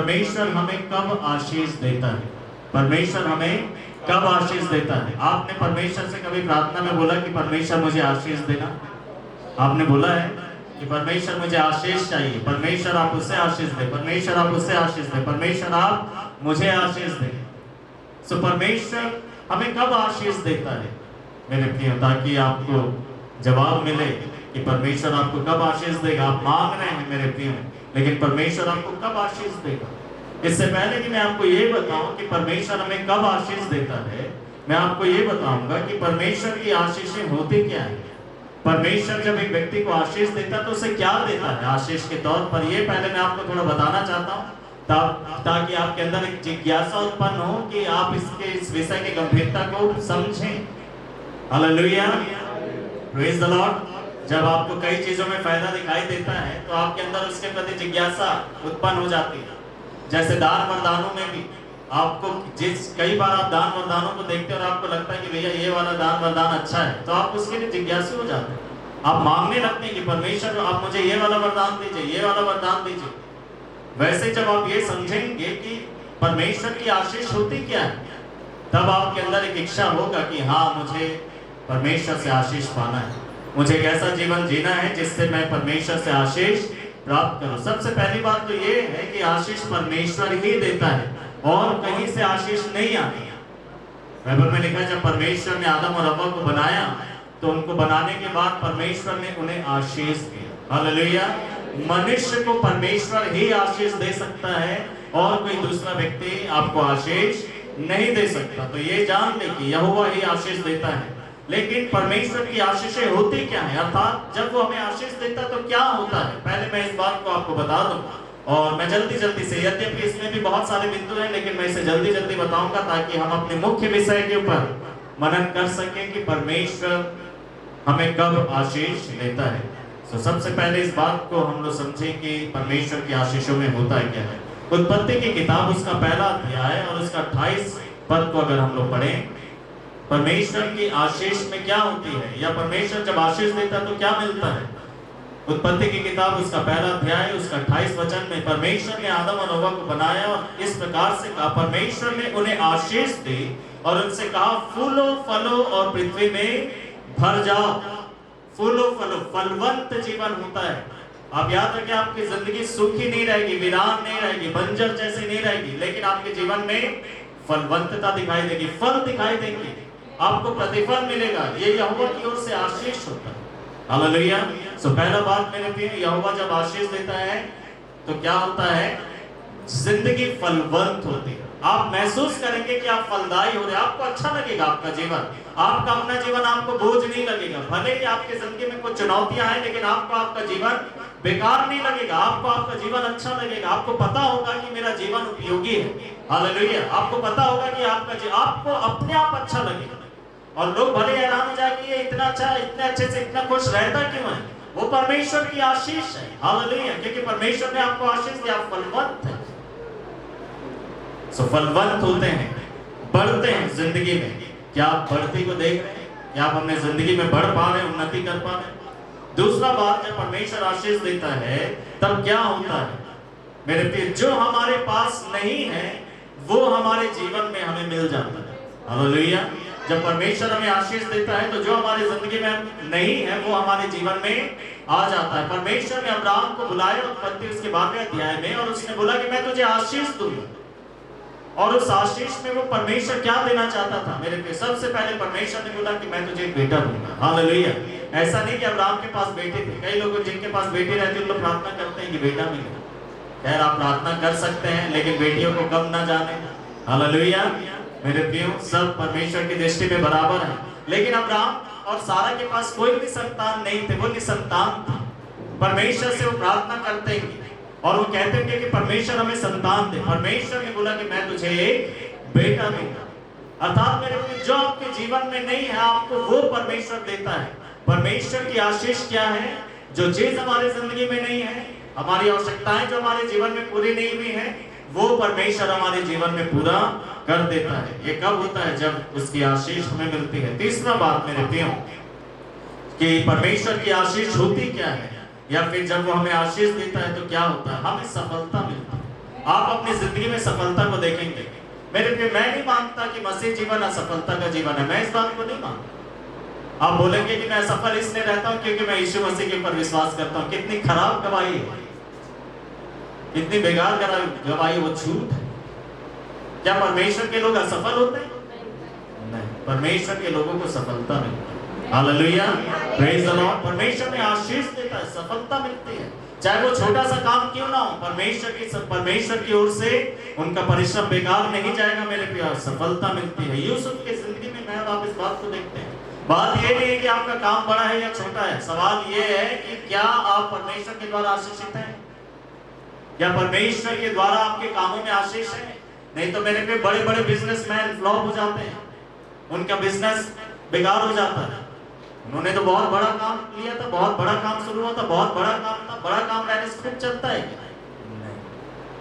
परमेश्वर हमें कब आशीष देता है? परमेश्वर हमें कब आशीष देता है? आपने परमेश्वर से कभी प्रार्थना में बोला कि परमेश्वर मुझे आशीष देना? आपने बोला है कि परमेश्वर मुझे आशीष चाहिए, परमेश्वर आप उससे आशीष दे, परमेश्वर आप उससे आशीष दे, परमेश्वर आप मुझे आशीष दे। सो परमेश्वर हमें कब आशीष देता है मेरे प्रिय, ताकि आपको जवाब मिले कि परमेश्वर आपको कब आशीष देगा। आप मांग रहे हैं मेरे प्रिय, लेकिन परमेश्वर आपको कब आशीष देगा? इससे पहले कि मैं आपको ये बताऊं कि परमेश्वर हमें कब आशीष देता है, मैं आपको ये बताऊंगा कि परमेश्वर की आशीषें होती क्या है। परमेश्वर जब एक व्यक्ति को आशीष देता है तो उसे क्या देता है आशीष के तौर पर, ये पहले मैं आपको थोड़ा बताना चाहता हूँ, ताकि आपके अंदर एक जिज्ञासा उत्पन्न हो कि आप इस विषय की गंभीरता को समझें। Hallelujah, praise the Lord. जब आपको कई चीजों में फायदा दिखाई देता है तो आपके अंदर उसके प्रति जिज्ञासा उत्पन्न हो जाती है। जैसे दान वरदानों में भी आपको कई बार आप दान वरदानों को देखते हैं और आपको लगता है कि भैया ये वाला दान वरदान अच्छा है, तो आप उसके लिए जिज्ञासु हो जाते हैं। आप मांगने लगते हैं कि परमेश्वर आप मुझे ये वाला वरदान दीजिए, ये वाला वरदान दीजिए। वैसे जब आप ये समझेंगे कि परमेश्वर की आशीष होती क्या है, तब आपके अंदर एक इच्छा होगा कि हाँ, मुझे परमेश्वर से आशीष पाना है, मुझे एक ऐसा जीवन जीना है जिससे मैं परमेश्वर से आशीष प्राप्त करूं। सबसे पहली बात तो ये है कि आशीष परमेश्वर ही देता है और कहीं से आशीष नहीं आती। बाइबल में लिखा है जब परमेश्वर ने आदम और हव्वा को बनाया तो उनको बनाने के बाद परमेश्वर ने उन्हें आशीष दिया। हालेलुया। मनुष्य को परमेश्वर ही आशीष दे सकता है और कोई दूसरा व्यक्ति आपको आशीष नहीं दे सकता। तो ये जान ले कि यहोवा ही आशीष देता है। लेकिन परमेश्वर की आशीषें होती क्या है, अर्थात जब वो हमें आशीष देता तो क्या होता है, पहले मैं इस बात को आपको बता दूं। और मैं जल्दी से, यद्यपि इसमें भी बहुत सारे बिंदु हैं, लेकिन मैं इसे जल्दी बताऊंगा ताकि हम अपने मुख्य विषय के ऊपर मनन कर सकें कि परमेश्वर हमें कब आशीष देता है। तो सबसे पहले इस बात को हम लोग समझें कि परमेश्वर की आशीषों में होता है क्या है। उत्पत्ति की किताब उसका पहला अध्याय और उसका 28 पद को अगर हम लोग पढ़ें, परमेश्वर की आशीष में क्या होती है, या परमेश्वर जब आशीष देता है तो क्या मिलता है। उत्पत्ति की किताब उसका पहला अध्याय उसका 28 वचन में परमेश्वर ने आदम और हव्वा को बनाया और इस प्रकार से कहा, परमेश्वर ने उन्हें आशीष दी और उनसे कहा, फूलो फलो और पृथ्वी में भर जाओ। फूलो फलो, फलवंत जीवन होता है। आप याद रखें, आपकी जिंदगी सूखी नहीं रहेगी, वीरान नहीं रहेगी, बंजर जैसी नहीं रहेगी, लेकिन आपके जीवन में फलवंतता दिखाई देगी, फल दिखाई देंगे, आपको प्रतिफल मिलेगा। ये यहोवा की ओर से आशीष होता है। हालेलुया। सो पहला बात मेरे प्रिय, यहोवा जब आशीष देता है तो क्या होता है, जिंदगी फलवंत होती है। आप महसूस करेंगे कि आप फलदायी हो रहे हैं, आपको अच्छा लगेगा आपका जीवन, आपका अपना जीवन आपको बोझ नहीं लगेगा। भले ही आपके जिंदगी में कुछ चुनौतियां हैं, लेकिन आपको आपका जीवन बेकार नहीं लगेगा, आपको आपका जीवन अच्छा लगेगा। आपको पता होगा कि मेरा जीवन उपयोगी है। हालेलुया। आपको पता होगा कि आपको अपने आप अच्छा लगेगा और लोग भले हैरान हो जाए कि ये इतना अच्छा, इतने अच्छे से इतना खुश रहता क्यों है, वो परमेश्वर की आशीष है। हालेलुया। क्योंकि परमेश्वर ने आपको आशीष दिया, आप फलवंत हैं। सो फलवंत होते हैं, बढ़ते हैं जिंदगी में। क्या आप बढ़ती को देख रहे हैं? क्या आप अपने जिंदगी में बढ़ पा रहे हैं, उन्नति कर पा रहे हैं? दूसरा बात, जब परमेश्वर आशीष देता है तब क्या होता है मेरे प्रिय, जो हमारे पास नहीं है वो हमारे जीवन में हमें मिल जाता है। हालेलुया। जब परमेश्वर हमें आशीष देता है तो जो हमारी जिंदगी में नहीं है वो हमारे जीवन में आ जाता है। परमेश्वर ने अब्राहम को बुलाया उत्पत्ति उसके 12वें अध्याय में और उसने बोला कि मैं तुझे आशीष दूंगा। और उस आशीष में वो परमेश्वर क्या देना चाहता था मेरे प्रिय, सबसे पहले परमेश्वर ने बोला कि मैं तुझे एक बेटा दूंगा। हालेलुया। ऐसा नहीं कि अब्राहम के पास बेटे थे, कई लोग जिनके पास बेटे रहते हैं लोग प्रार्थना करते हैं कि बेटा मिले। खैर, आप प्रार्थना कर सकते हैं, लेकिन बेटियों को कम ना जाने। हालेलुया। मेरे प्रियो, सब परमेश्वर की दृष्टि में बराबर है, लेकिन अब्राहम और सारा के पास कोई भी संतान नहीं थे, वो निसंतान था। परमेश्वर से वो प्रार्थना करते हैं और वो कहते हैं कि परमेश्वर हमें संतान दे। परमेश्वर ने बोला कि मैं तुझे एक बेटा दूंगा। अर्थात मेरे प्रियो, जो आपके जीवन में नहीं है आपको वो परमेश्वर देता है। परमेश्वर की आशीष क्या है, जो चीज हमारी जिंदगी में नहीं है, हमारी आवश्यकताएं जो हमारे जीवन में पूरी नहीं हुई है, वो परमेश्वर हमारे जीवन में पूरा कर देता है। ये कब होता है, जब उसकी आशीष हमें मिलती है। तीसरा बात मेरे प्रियो, कि परमेश्वर की आशीष होती क्या है, या फिर जब वो हमें आशीष देता है तो क्या होता है, हमें सफलता मिलती है। आप अपनी जिंदगी में सफलता को देखेंगे। मेरे प्रिय, मैं नहीं मानता कि मसीह जीवन असफलता का जीवन है, मैं इस बात को नहीं मानता। आप बोलेंगे कि मैं सफल इसलिए रहता हूं क्योंकि मैं यीशु मसीह के ऊपर विश्वास करता हूं। कितनी खराब गवाही है, कितनी बेकार गवाही, वो झूठ है। क्या परमेश्वर के लोग असफल होते हैं? नहीं, परमेश्वर के लोगों को सफलता मिलती है। Hallelujah, praise the Lord. परमेश्वर में आशीष देता है, सफलता मिलती है, चाहे वो छोटा सा काम क्यों ना हो। परमेश्वर की ओर से उनका परिश्रम बेकार नहीं जाएगा। मेरे प्यार, सफलता मिलती है। यूसुफ की जिंदगी में मैं और आप इस बात को देखते हैं। बात ये नहीं है कि आपका काम बड़ा है या छोटा है, सवाल ये है कि क्या आप परमेश्वर के द्वारा आशीषित हैं? क्या परमेश्वर के द्वारा आपके कामों में आशीष है? नहीं तो मेरे पे बड़े बड़े बिजनेसमैन फ्लॉप हो जाते हैं, उनका बिजनेस बेकार हो जाता है। उन्होंने तो बहुत बड़ा काम लिया था, बहुत बड़ा काम शुरू हुआ था, बहुत बड़ा काम था, बड़ा काम रहने से खूब चलता है क्या? नहीं।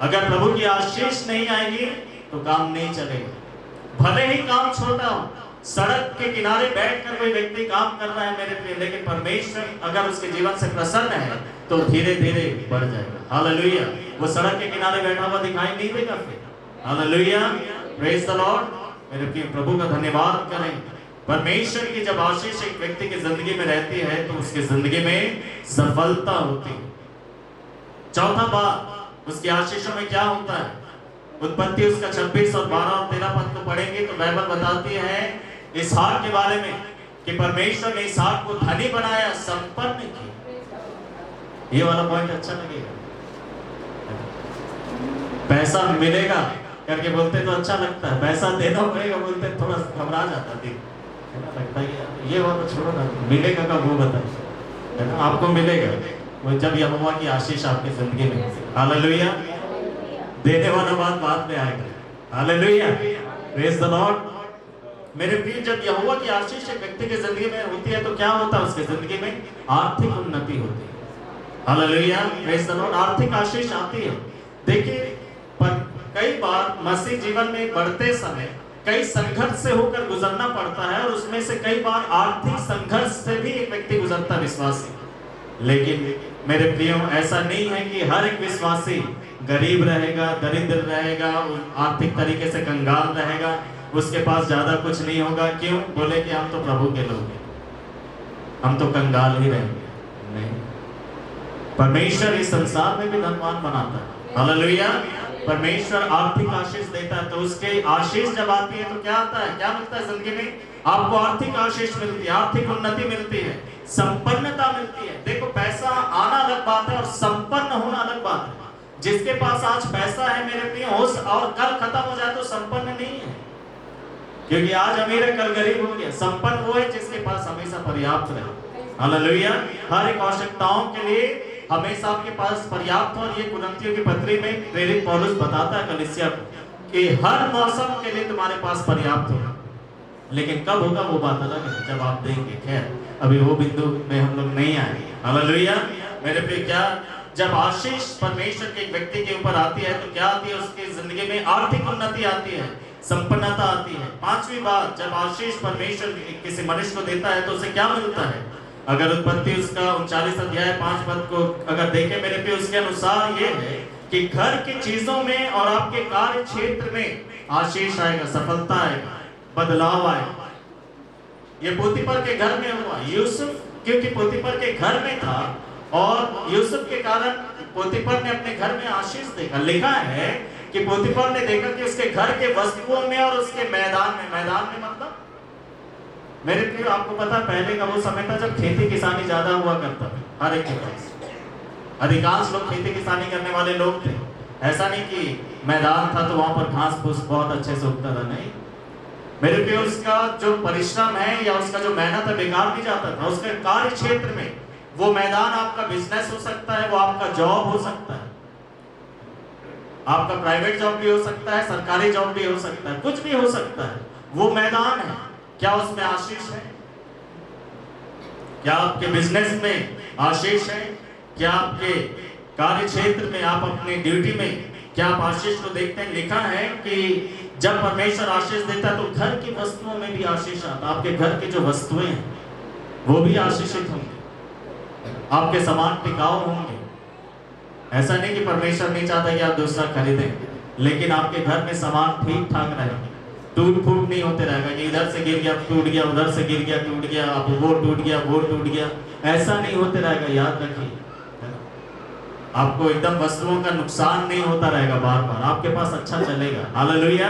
अगर प्रभु की आशीष नहीं आएगी तो काम नहीं चलेगा। भले ही काम छोटा हो, सड़क के किनारे बैठकर कोई व्यक्ति काम कर रहा है मेरे प्रिय, लेकिन परमेश्वर अगर उसके जीवन से प्रसन्न है तो धीरे धीरे बढ़ जाएगा। हालेलुया। वो सड़क के किनारे बैठा हुआ दिखाई नहीं देगा फिर। Hallelujah, praise the lord. मेरे प्रिय, प्रभु का धन्यवाद करें। परमेश्वर की जब आशीष एक व्यक्ति की जिंदगी में रहती है तो उसकी जिंदगी में सफलता होती है। चौथा बात, उसकी आशीषों में क्या होता है? उत्पत्ति उसका 26 और 12 और 13 पद को पढ़ेंगे तो बाइबल बताती है इसहाक के बारे में कि परमेश्वर ने इसहाक को धनी बनाया, संपन्न किया। ये वाला पॉइंट अच्छा लगेगा। पैसा मिलेगा करके बोलते तो अच्छा लगता है, पैसा देना पड़ेगा बोलते थोड़ा घबरा जाता है, लगता है ये वाला छोड़ो ना, मिलेगा का वो बताइए, है ना? आपको मिलेगा वो जब यहोवा की आशीष आपकी जिंदगी में। हालेलुया। देने वाला बात बाद में आएगा। Hallelujah, praise the lord. मेरे प्रिय, जब यहोवा की आशीष एक व्यक्ति की जिंदगी में होती है तो क्या होता है? उसकी जिंदगी में आर्थिक उन्नति होती है। Hallelujah, praise the Lord. आर्थिक आशीष आती है। देखिए, पर कई बार मसीह जीवन में बढ़ते समय कई संघर्ष से होकर गुजरना पड़ता है और उसमें से कई बार आर्थिक संघर्ष से भी एक व्यक्ति गुजरता है, विश्वासी। लेकिन मेरे प्रियो, ऐसा नहीं है कि हर एक विश्वासी गरीब रहेगा, दरिद्र रहेगा, आर्थिक तरीके से कंगाल रहेगा, उसके पास ज्यादा कुछ नहीं होगा। क्यों? बोले कि हम तो प्रभु के लोग हैं, हम तो कंगाल ही रहेंगे। नहीं, परमेश्वर इस संसार में भी धनवान बनाता है। हालेलुया। परमेश्वर आर्थिक आशीष देता है, तो उसके आशीष जब आती है तो क्या आता है? क्या मिलता है जिंदगी में? आपको आर्थिक आशीष मिलती है, आर्थिक उन्नति मिलती है, संपन्नता मिलती है। देखो, पैसा आना अलग बात है और संपन्न होना अलग बात है। जिसके पास आज पैसा है मेरे प्रिय और कल खत्म हो जाए तो संपन्न नहीं है, क्योंकि आज अमीर है कल गरीब हो गया। संपन्न वो है जिसके पास हमेशा पर्याप्त रहे। हालेलुया। हर एक आवश्यकताओं के लिए हमेशा आपके पास पर्याप्त हो। ये कुरिन्थियों की पत्री में प्रेरित पौलुस बताता है कलीसिया को कि हर मौसम के लिए तुम्हारे पास पर्याप्त होगा। लेकिन कब होगा वो बात अलग है, जब आप देंगे। खैर, अभी वो बिंदु में हम लोग नहीं आए। हालेलुया। मेरे प्रिय, क्या जब आशीष परमेश्वर के एक व्यक्ति के ऊपर आती है तो क्या आती है? उसकी जिंदगी में आर्थिक उन्नति आती है, संपन्नता आती है। पांचवी बात, जब आशीष परमेश्वर किसी मनुष्य को देता है तो उसे क्या मिलता है? अगर उत्पत्ति उसका 39 अध्याय 5 पद को अगर देखें मेरे पे, उसके अनुसार ये है कि घर की चीजों में और आपके कार्य क्षेत्र में आशीष आएगा, सफलता आएगा, बदलाव आएगा। ये पोतीफर के घर में हुआ। यूसुफ क्योंकि पोतीफर के घर में था और यूसुफ के कारण पोतीफर ने अपने घर में आशीष देखा। लिखा है कि पोतीफर ने देखा कि उसके घर के वस्तुओं में और उसके मैदान में मतलब मेरे प्रिय, आपको पता पहले का वो समय था जब खेती किसानी ज्यादा हुआ करता था। हर एक के पास, अधिकांश लोग खेती किसानी करने वाले लोग थे। ऐसा नहीं कि मैदान था तो वहां पर घास फूस बहुत अच्छे से उगता था, नहीं। मेरे प्रिय, उसका जो परिश्रम है या उसका जो मेहनत है बेकार नहीं जाता था। उसके कार्य क्षेत्र में वो मैदान आपका बिजनेस हो सकता है, वो आपका जॉब हो सकता है, आपका प्राइवेट जॉब भी हो सकता है, सरकारी जॉब भी हो सकता है, कुछ भी हो सकता है। वो मैदान है, क्या उसमें आशीष है? क्या आपके बिजनेस में आशीष है? क्या आपके कार्य क्षेत्र में, आप अपनी ड्यूटी में क्या आप आशीष को देखते हैं? लिखा है कि जब परमेश्वर आशीष देता है तो घर की वस्तुओं में भी आशीष आता है। आपके घर की जो वस्तुएं हैं वो भी आशीषित होंगे, आपके सामान टिकाऊ होंगे। ऐसा नहीं कि परमेश्वर नहीं चाहता कि आप दूसरा खरीदें, लेकिन आपके घर में सामान ठीक ठाक रहे, टूट फूट नहीं होते रहेगा कि इधर से गिर गया टूट गया, उधर से गिर गया टूट गया, अब वो टूट गया वो टूट गया, ऐसा नहीं होते रहेगा। याद रखिए, आपको एकदम वस्तुओं का नुकसान नहीं होता रहेगा, बार बार आपके पास अच्छा चलेगा। Hallelujah,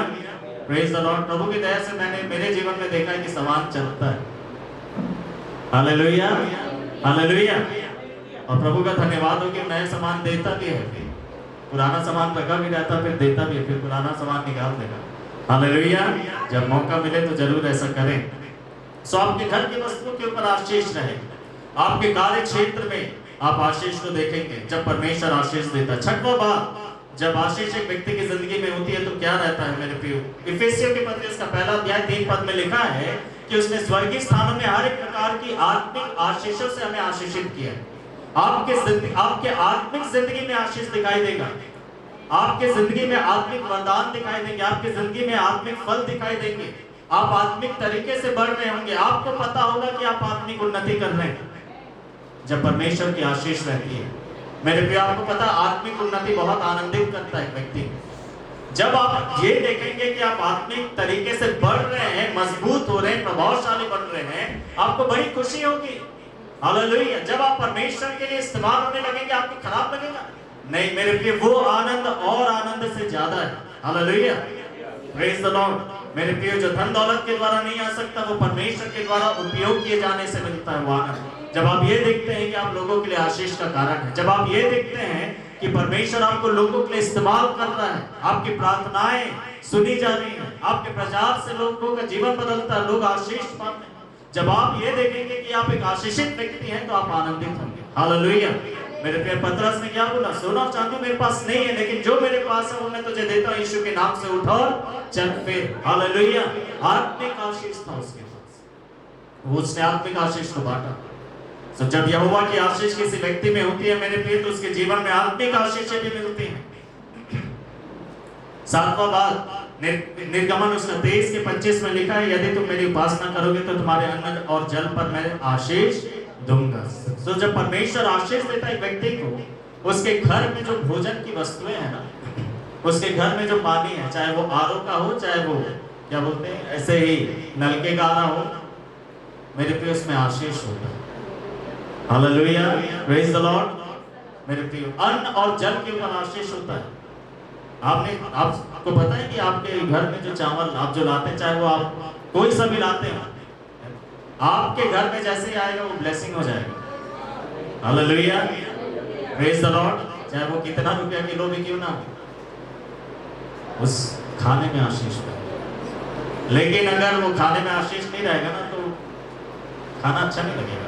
praise the lord. प्रभु की दया से मैंने मेरे जीवन में देखा है कि सामान चलता है। Hallelujah, hallelujah. और प्रभु का धन्यवाद हो कि नया सामान देता भी है, फिर पुराना सामान रखा भी रहता, फिर देता भी है, फिर पुराना सामान निकाल देगा। हालेलुया, जब मौका मिले तो जरूर ऐसा करें। सो आपके घर की वस्तुओं के ऊपर आशीष रहे, आपके कार्य क्षेत्र में आप आशीष को देखेंगे जब परमेश्वर आशीष देता है। छठवां बात, जब आशीष एक व्यक्ति की जिंदगी में होती है तो क्या रहता है मेरे प्रियो? इफिसियों के पत्र इसका पहला अध्याय 3 पद में लिखा है कि उसने स्वर्गीय स्थानों में हर एक प्रकार की आत्मिक आशीषों से हमें आशीषित किया है। आपके आत्मिक जिंदगी में आशीष दिखाई देगा, आपके जिंदगी में आत्मिक वरदान दिखाई देंगे, आपकी जिंदगी में आत्मिक फल दिखाई देंगे, आप आत्मिक तरीके से बढ़ रहे होंगे, आपको पता होगा कि आप आत्मिक उन्नति कर रहे हैं जब परमेश्वर की आशीष रहती है। मेरे प्रिय, आपको पता, आत्मिक उन्नति बहुत आनंदित करता है व्यक्ति। जब आप ये देखेंगे कि आप आत्मिक तरीके से बढ़ रहे हैं, मजबूत हो रहे हैं, प्रभावशाली बन रहे हैं, आपको बड़ी खुशी होगी। हालेलुया। जब आप परमेश्वर के लिए इस्तेमाल होने लगेंगे, आपको खराब लगेगा नहीं मेरे प्रिय, वो आनंद और आनंद से ज्यादा है। Hallelujah, praise the lord. मेरे प्रिय, जो धन दौलत के द्वारा नहीं आ सकता, वो परमेश्वर के द्वारा उपयोग किए जाने से मिलता है वो आनंद। जब आप ये देखते हैं कि आप लोगों के लिए आशीष का कारण है, जब आप ये देखते हैं कि परमेश्वर आपको लोगों के लिए इस्तेमाल कर रहा है, आपकी प्रार्थनाएं सुनी जा रही हैं, आपके प्रचार से लोगों का जीवन बदलता है, लोग आशीष पाते हैं, जब आप ये देखेंगे कि आप एक आशीषित व्यक्ति हैं तो आप आनंदित होंगे। हालेलुया। मेरे प्रिय, पतरस ने क्या बोला? सोना चांदी मेरे पास नहीं है, लेकिन जो मेरे पास है वो मैं तुझे देता हूं, यीशु के नाम से उठ और चल फिर। हालेलुया। आत्मिक आशीष था उसके पास, उसने आत्मिक आशीष को बांटा। तो जब यहोवा की आशीष किसी व्यक्ति में होती है मेरे प्रिय, तो उसके जीवन में आत्मिक आशीषें भी मिलती हैं। सातवां बात, निर्गमन उसका 23 के 25 में लिखा है, यदि तुम मेरी उपासना करोगे तो तुम्हारे अन्न और जल पर मैं आशीष दूंगा। तो जब परमेश्वर आशीष देता है व्यक्ति को, उसके घर में जो भोजन की वस्तुएं हैं ना, उसके घर में जो पानी है, चाहे वो आरओ का हो, चाहे वो क्या बोलते हैं ऐसे ही नलके का आ रहा हो, मेरे प्रिय उसमें आशीष होता है। Hallelujah, praise the lord. मेरे प्रिय, अन्न और जल के ऊपर आशीष होता है। आपको पता है कि आपके घर में जो चावल आप जो लाते हैं, चाहे वो आप कोई सा भी लाते हैं, आपके घर में जैसे ही आएगा वो ब्लेसिंग हो जाएगा। Hallelujah, praise the Lord. चाहे वो कितना रुपया किलो भी क्यों ना, उस खाने में आशीष है। लेकिन अगर वो खाने में आशीष नहीं रहेगा ना, तो खाना अच्छा नहीं लगेगा।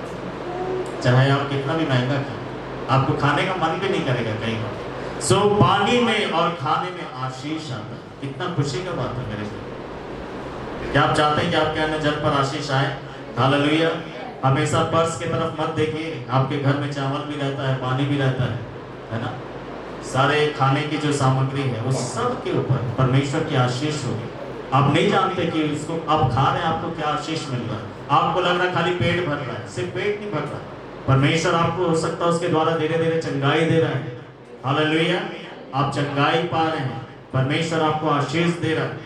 चाहे आप कितना भी महंगा खाएं, आपको खाने का मन भी नहीं करेगा कई बार। सो पानी में और खाने में आशीष आता है, कितना खुशी का बात है मेरे लिए। क्या आप चाहते हैं कि आपके अन्न जल पर आशीष आए? हालेलुया। हमेशा पर्स की तरफ मत देखिए, आपके घर में चावल भी रहता है, पानी भी रहता है ना, सारे खाने की जो सामग्री है उस सब के ऊपर परमेश्वर की आशीष होगी। आप नहीं जानते कि इसको आप खा रहे हैं, आपको क्या आशीष मिल रहा है। आपको लग रहा है खाली पेट भर रहा है, सिर्फ पेट नहीं भर रहा है, परमेश्वर आपको हो सकता है उसके द्वारा धीरे धीरे चंगाई दे रहा है। हालेलुया, आप चंगाई पा रहे हैं, परमेश्वर आपको आशीष दे रहा है।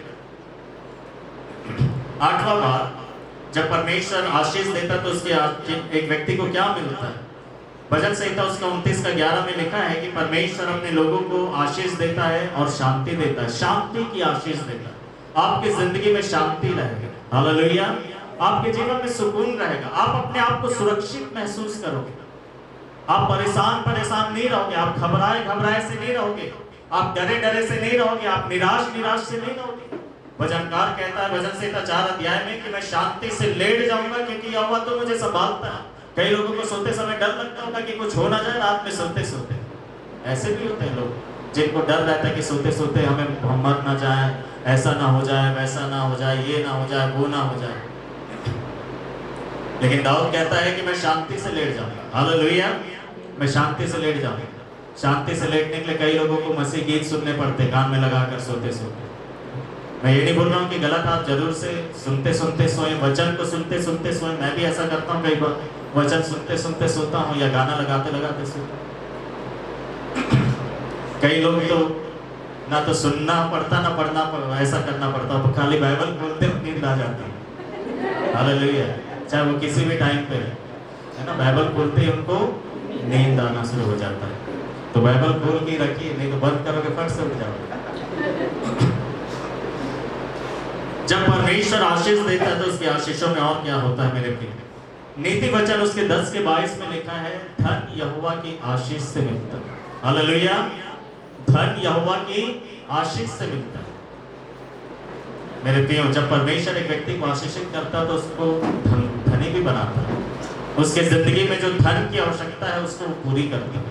आठवां बात, जब परमेश्वर आशीष देता तो उसके एक व्यक्ति को क्या मिलता है? भजन संहिता उसका 29 का 11 में लिखा है कि परमेश्वर अपने लोगों को आशीष देता है और शांति देता है, शांति की आशीष देता है। आपकी जिंदगी में शांति रहेगी। हालेलुया, आपके जीवन में सुकून रहेगा, आप अपने आप को सुरक्षित महसूस करोगे, आप परेशान नहीं रहोगे, आप घबराए से नहीं रहोगे, आप डरे से नहीं रहोगे, आप निराश से नहीं रहोगे। भजनकार कहता है भजन संहिता 4 अध्याय में कि मैं शांति से लेट जाऊंगा क्योंकि यहोवा तो मुझे संभालता है। कई लोगों को सोते समय डर लगता होगा कि कुछ हो ना जाए रात में सोते। ऐसे भी होते हैं लोग जिनको डर रहता है कि सोते हम मर ना जाए, ऐसा ना हो जाए, वैसा ना हो जाए, ये ना हो जाए, वो ना हो जाए। लेकिन दाऊद कहता है कि मैं शांति से लेट जाऊंगा। हालेलुया, मैं शांति से लेट जाऊंगा। शांति से लेटने के लिए कई लोगों को मसीह गीत सुनने पड़ते कान में लगाकर सोते। मैं ये नहीं बोल रहा हूँ कि गलत, आप जरूर से सुनते सोए, वचन को सुनते सोए। मैं भी ऐसा करता हूँ, कई बार वचन सुनते सोता हूँ या गाना लगाते सोता हूँ। कई लोग तो ना तो सुनना पड़ता ना पढ़ना पड़ता, ऐसा करना पड़ता, तो खाली बाइबल खोलते हैं नींद आ जाती है। हालेलुया। चाहे वो किसी भी टाइम पे है ना, बाइबल खोलते ही उनको नींद आना शुरू हो जाता है। तो बाइबल खोल के रखिए, नहीं तो बंद करोगे फट से उठ जाओगे। जब परमेश्वर आशीष देता है तो उसकी आशीषों में और क्या होता है मेरे प्रिय। नीति वचन उसके 10 के 22 में लिखा है, धन यहोवा की आशीष से मिलता है। हालेलुया। धन यहोवा की आशीष से मिलता है मेरे प्रियो। जब परमेश्वर एक व्यक्ति को आशीषित करता है तो उसको धनी भी बनाता है। उसके जिंदगी में जो धन की आवश्यकता है उसको पूरी करता है।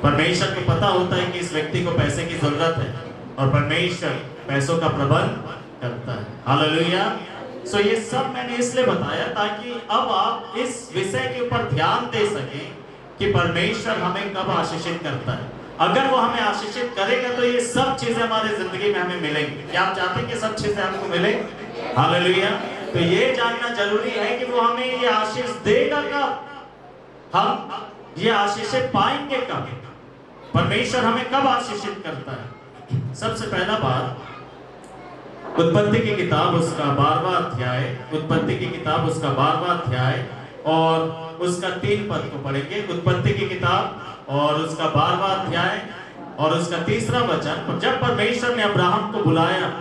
परमेश्वर को पता होता है कि इस व्यक्ति को पैसे की जरूरत है और परमेश्वर पैसों का प्रबंध करता है। हालेलुया। सो ये सब मैंने इसलिए बताया ताकि अब आप इस विषय के ऊपर ध्यान दे सकें कि परमेश्वर हमें कब आशीषित करता है। अगर वो हमें आशीषित करेगा तो ये सब चीजें हमारे जिंदगी में हमें मिलेंगी। क्या आप चाहते हैं कि सब चीजें हमको मिले? हालेलुया। तो ये जानना जरूरी है कि वो हमें ये आशीष देगा कब, हम ये आशीषें पाएंगे कब, परमेश्वर हमें कब आशीषित करता है। सबसे पहला बात, उत्पत्ति की किताब उसका 12वां अध्याय, उत्पत्ति की किताब उसका 12वां अध्याय और उसका 3 पद को पढ़ेंगे। उत्पत्ति की किताब और उसका 12वां अध्याय और उसका 3रा वचन। जब परमेश्वर ने अब्राहम को बुलाया,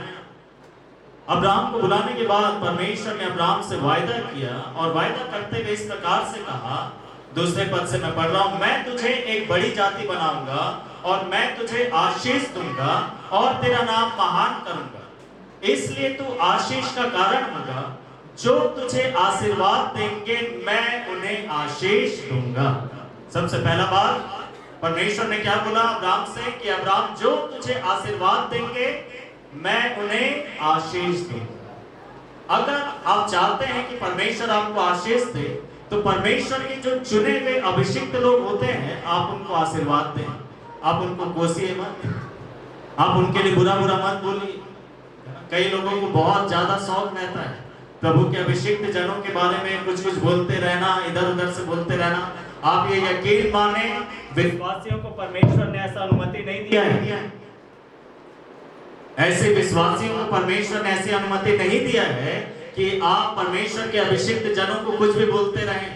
अब्राहम को बुलाने के बाद परमेश्वर ने अब्राहम से वायदा किया और वायदा करते हुए इस प्रकार से कहा, दूसरे पद से मैं पढ़ रहा हूं, मैं तुझे एक बड़ी जाति बनाऊंगा और मैं तुझे आशीष दूंगा और तेरा नाम महान करूंगा, इसलिए तू आशीष का कारण होगा। जो तुझे आशीर्वाद देंगे मैं उन्हें आशीष दूंगा। सबसे पहला बात, परमेश्वर ने क्या बोला अब्राहम से कि अब्राहम जो तुझे आशीर्वाद देंगे मैं उन्हें आशीष दूंगा। अगर आप चाहते हैं कि परमेश्वर आपको आशीष दे तो परमेश्वर के जो चुने हुए अभिषिक्त लोग होते हैं आप उनको आशीर्वाद दें, आप उनको कोसिए मत, आप उनके लिए बुरा बुरा मत बोलिए। कई लोगों को बहुत ज्यादा शौक रहता है प्रभु के अभिषिक्त जनों के बारे में कुछ कुछ बोलते रहना, इधर उधर से बोलते रहना। आप ये यकीन माने विश्वासियों को परमेश्वर ने ऐसा अनुमति नहीं दिया है। ऐसे विश्वासियों को परमेश्वर ने ऐसी अनुमति नहीं दिया है कि आप परमेश्वर के अभिषिक्त जनों को कुछ भी बोलते रहें।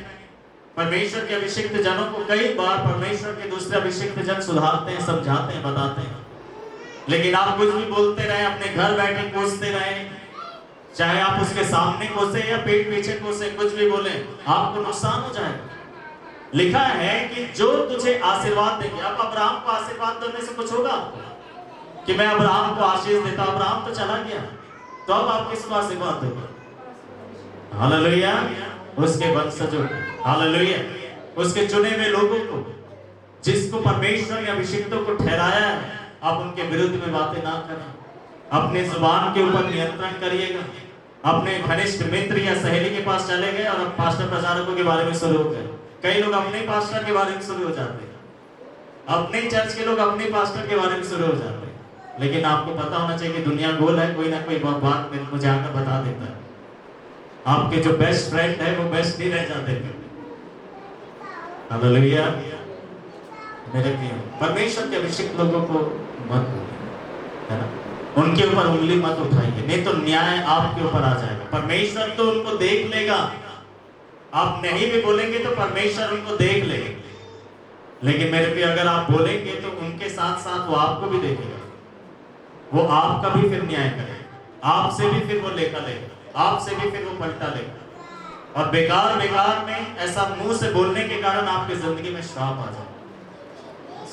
परमेश्वर के अभिषिक्त जनों को कई बार परमेश्वर के दूसरे अभिषिक्त जन सुधारते हैं, समझाते हैं, बताते हैं, लेकिन आप कुछ भी बोलते रहे, अपने घर बैठे कोसते रहे, चाहे आप उसके सामने कोसे या पेट पीछे कोसे, कुछ भी बोले, आपको नुकसान हो जाएगा। लिखा है कि जो तुझे आशीर्वाद देंगे। अब अब्राहम को आशीर्वाद देने से कुछ होगा आपको कि मैं अब्राहम को आशीष देता, अब्राहम तो चला गया, तो अब आप किसको आशीर्वाद दोगे? हालेलुया। उसके वंशजों, हालेलुया, उसके चुने हुए लोगों को, जिसको परमेश्वर ने अभिषिक्तों को ठहराया है। आप उनके विरुद्ध में बातें ना करें, अपने जुबान के ऊपर नियंत्रण करिएगा। अपने घनिष्ठ मित्र या सहेली के पास चले गए और पास्टर प्रचारकों के बारे में शुरू हो गए। कई लोग अपने पास्टर के बारे में शुरू हो जाते हैं, अपने चर्च के लोग अपने पास्टर के बारे में शुरू हो जाते हैं। लेकिन आपको पता होना चाहिए कि दुनिया गोल है, कोई ना कोई बात मुझे आकर बता देता है। आपके जो बेस्ट फ्रेंड है वो बेस्ट नहीं रह जाते। हालेलुया। मेरे प्रिय, परमेश्वर के अभिषिक्त लोगों को मत बोलिए, है ना, उनके ऊपर उंगली मत उठाइए, नहीं तो न्याय आपके ऊपर आ जाएगा। परमेश्वर तो उनको देख लेगा, आप नहीं भी बोलेंगे तो परमेश्वर उनको देख लेगा। लेकिन मेरे प्रिय, अगर आप बोलेंगे तो उनके साथ साथ वो आपको भी देखेगा, वो आपका भी फिर न्याय करेगा, आपसे भी फिर वो लेखा लेगा, आपसे भी फिर वो पलटा लेगा। और बेकार बेकार में ऐसा मुंह से बोलने के कारण आपकी जिंदगी में श्राप आ जाए।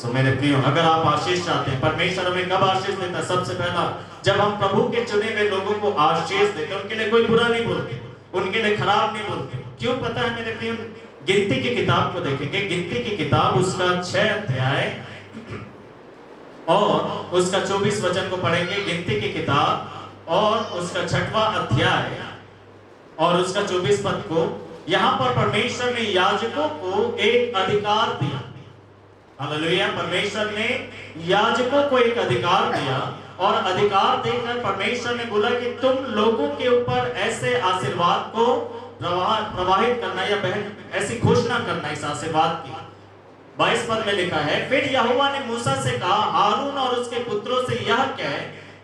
सो मेरे प्रियो, अगर आप आशीष चाहते हैं, परमेश्वर हमें कब आशीष देता है? सबसे पहला, जब हम प्रभु के चुने हुए लोगों को आशीष देते, उनके लिए कोई बुरा नहीं बोलते, उनके लिए खराब नहीं बोलते। क्यों पता है मेरे प्रियो? गिनती की किताब को देखेंगे, गिनती की किताब उसका 6 अध्याय और उसका 24 वचन को पढ़ेंगे। गिनती की किताब और उसका 6वां अध्याय और उसका 24 पद को, यहाँ पर परमेश्वर ने याजकों को एक अधिकार दिया। हालेलुया। परमेश्वर ने याजकों को एक अधिकार दिया और अधिकार देकर परमेश्वर ने बोला कि तुम लोगों के ऊपर ऐसे आशीर्वाद को प्रवाहित करना या ऐसी घोषणा करना इस आशीर्वाद की 22 पद में लिखा है, फिर यहोवा ने मूसा से कहा, हारून और उसके पुत्रों से यह कह,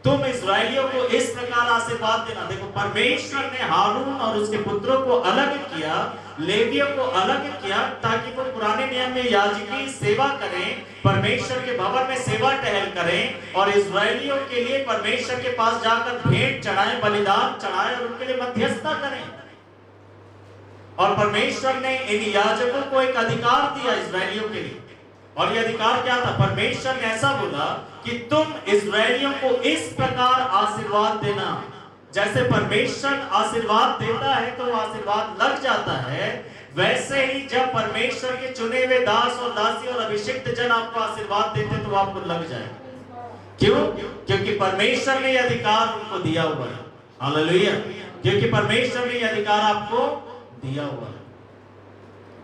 तुम इस्राएलियों को इस प्रकार आशीर्वाद देना। देखो, परमेश्वर ने हारून और उसके पुत्रों को अलग किया, लेवियों को अलग किया, ताकि वो पुराने नियम में याजकी सेवा करें, परमेश्वर के भवन में सेवा टहल करें, और इस्राएलियों के लिए परमेश्वर के पास जाकर भेंट चढ़ाएं, बलिदान चढ़ाएं और उनके लिए मध्यस्थता करें। और परमेश्वर ने इन याजकों को एक अधिकार दिया इस्राएलियों के लिए, और यह अधिकार क्या था? परमेश्वर ने ऐसा बोला कि तुम इस्राएलियों को इस प्रकार आशीर्वाद देना। जैसे परमेश्वर आशीर्वाद देता है तो आशीर्वाद लग जाता है, वैसे ही जब परमेश्वर के चुने हुए दास और दासी और अभिषिक्त जन आपको आशीर्वाद देते तो आपको लग जाएगा। क्यों? क्योंकि परमेश्वर ने यह अधिकार उनको दिया हुआ है। हालेलुया! क्योंकि परमेश्वर ने यह अधिकार आपको दिया हुआ है।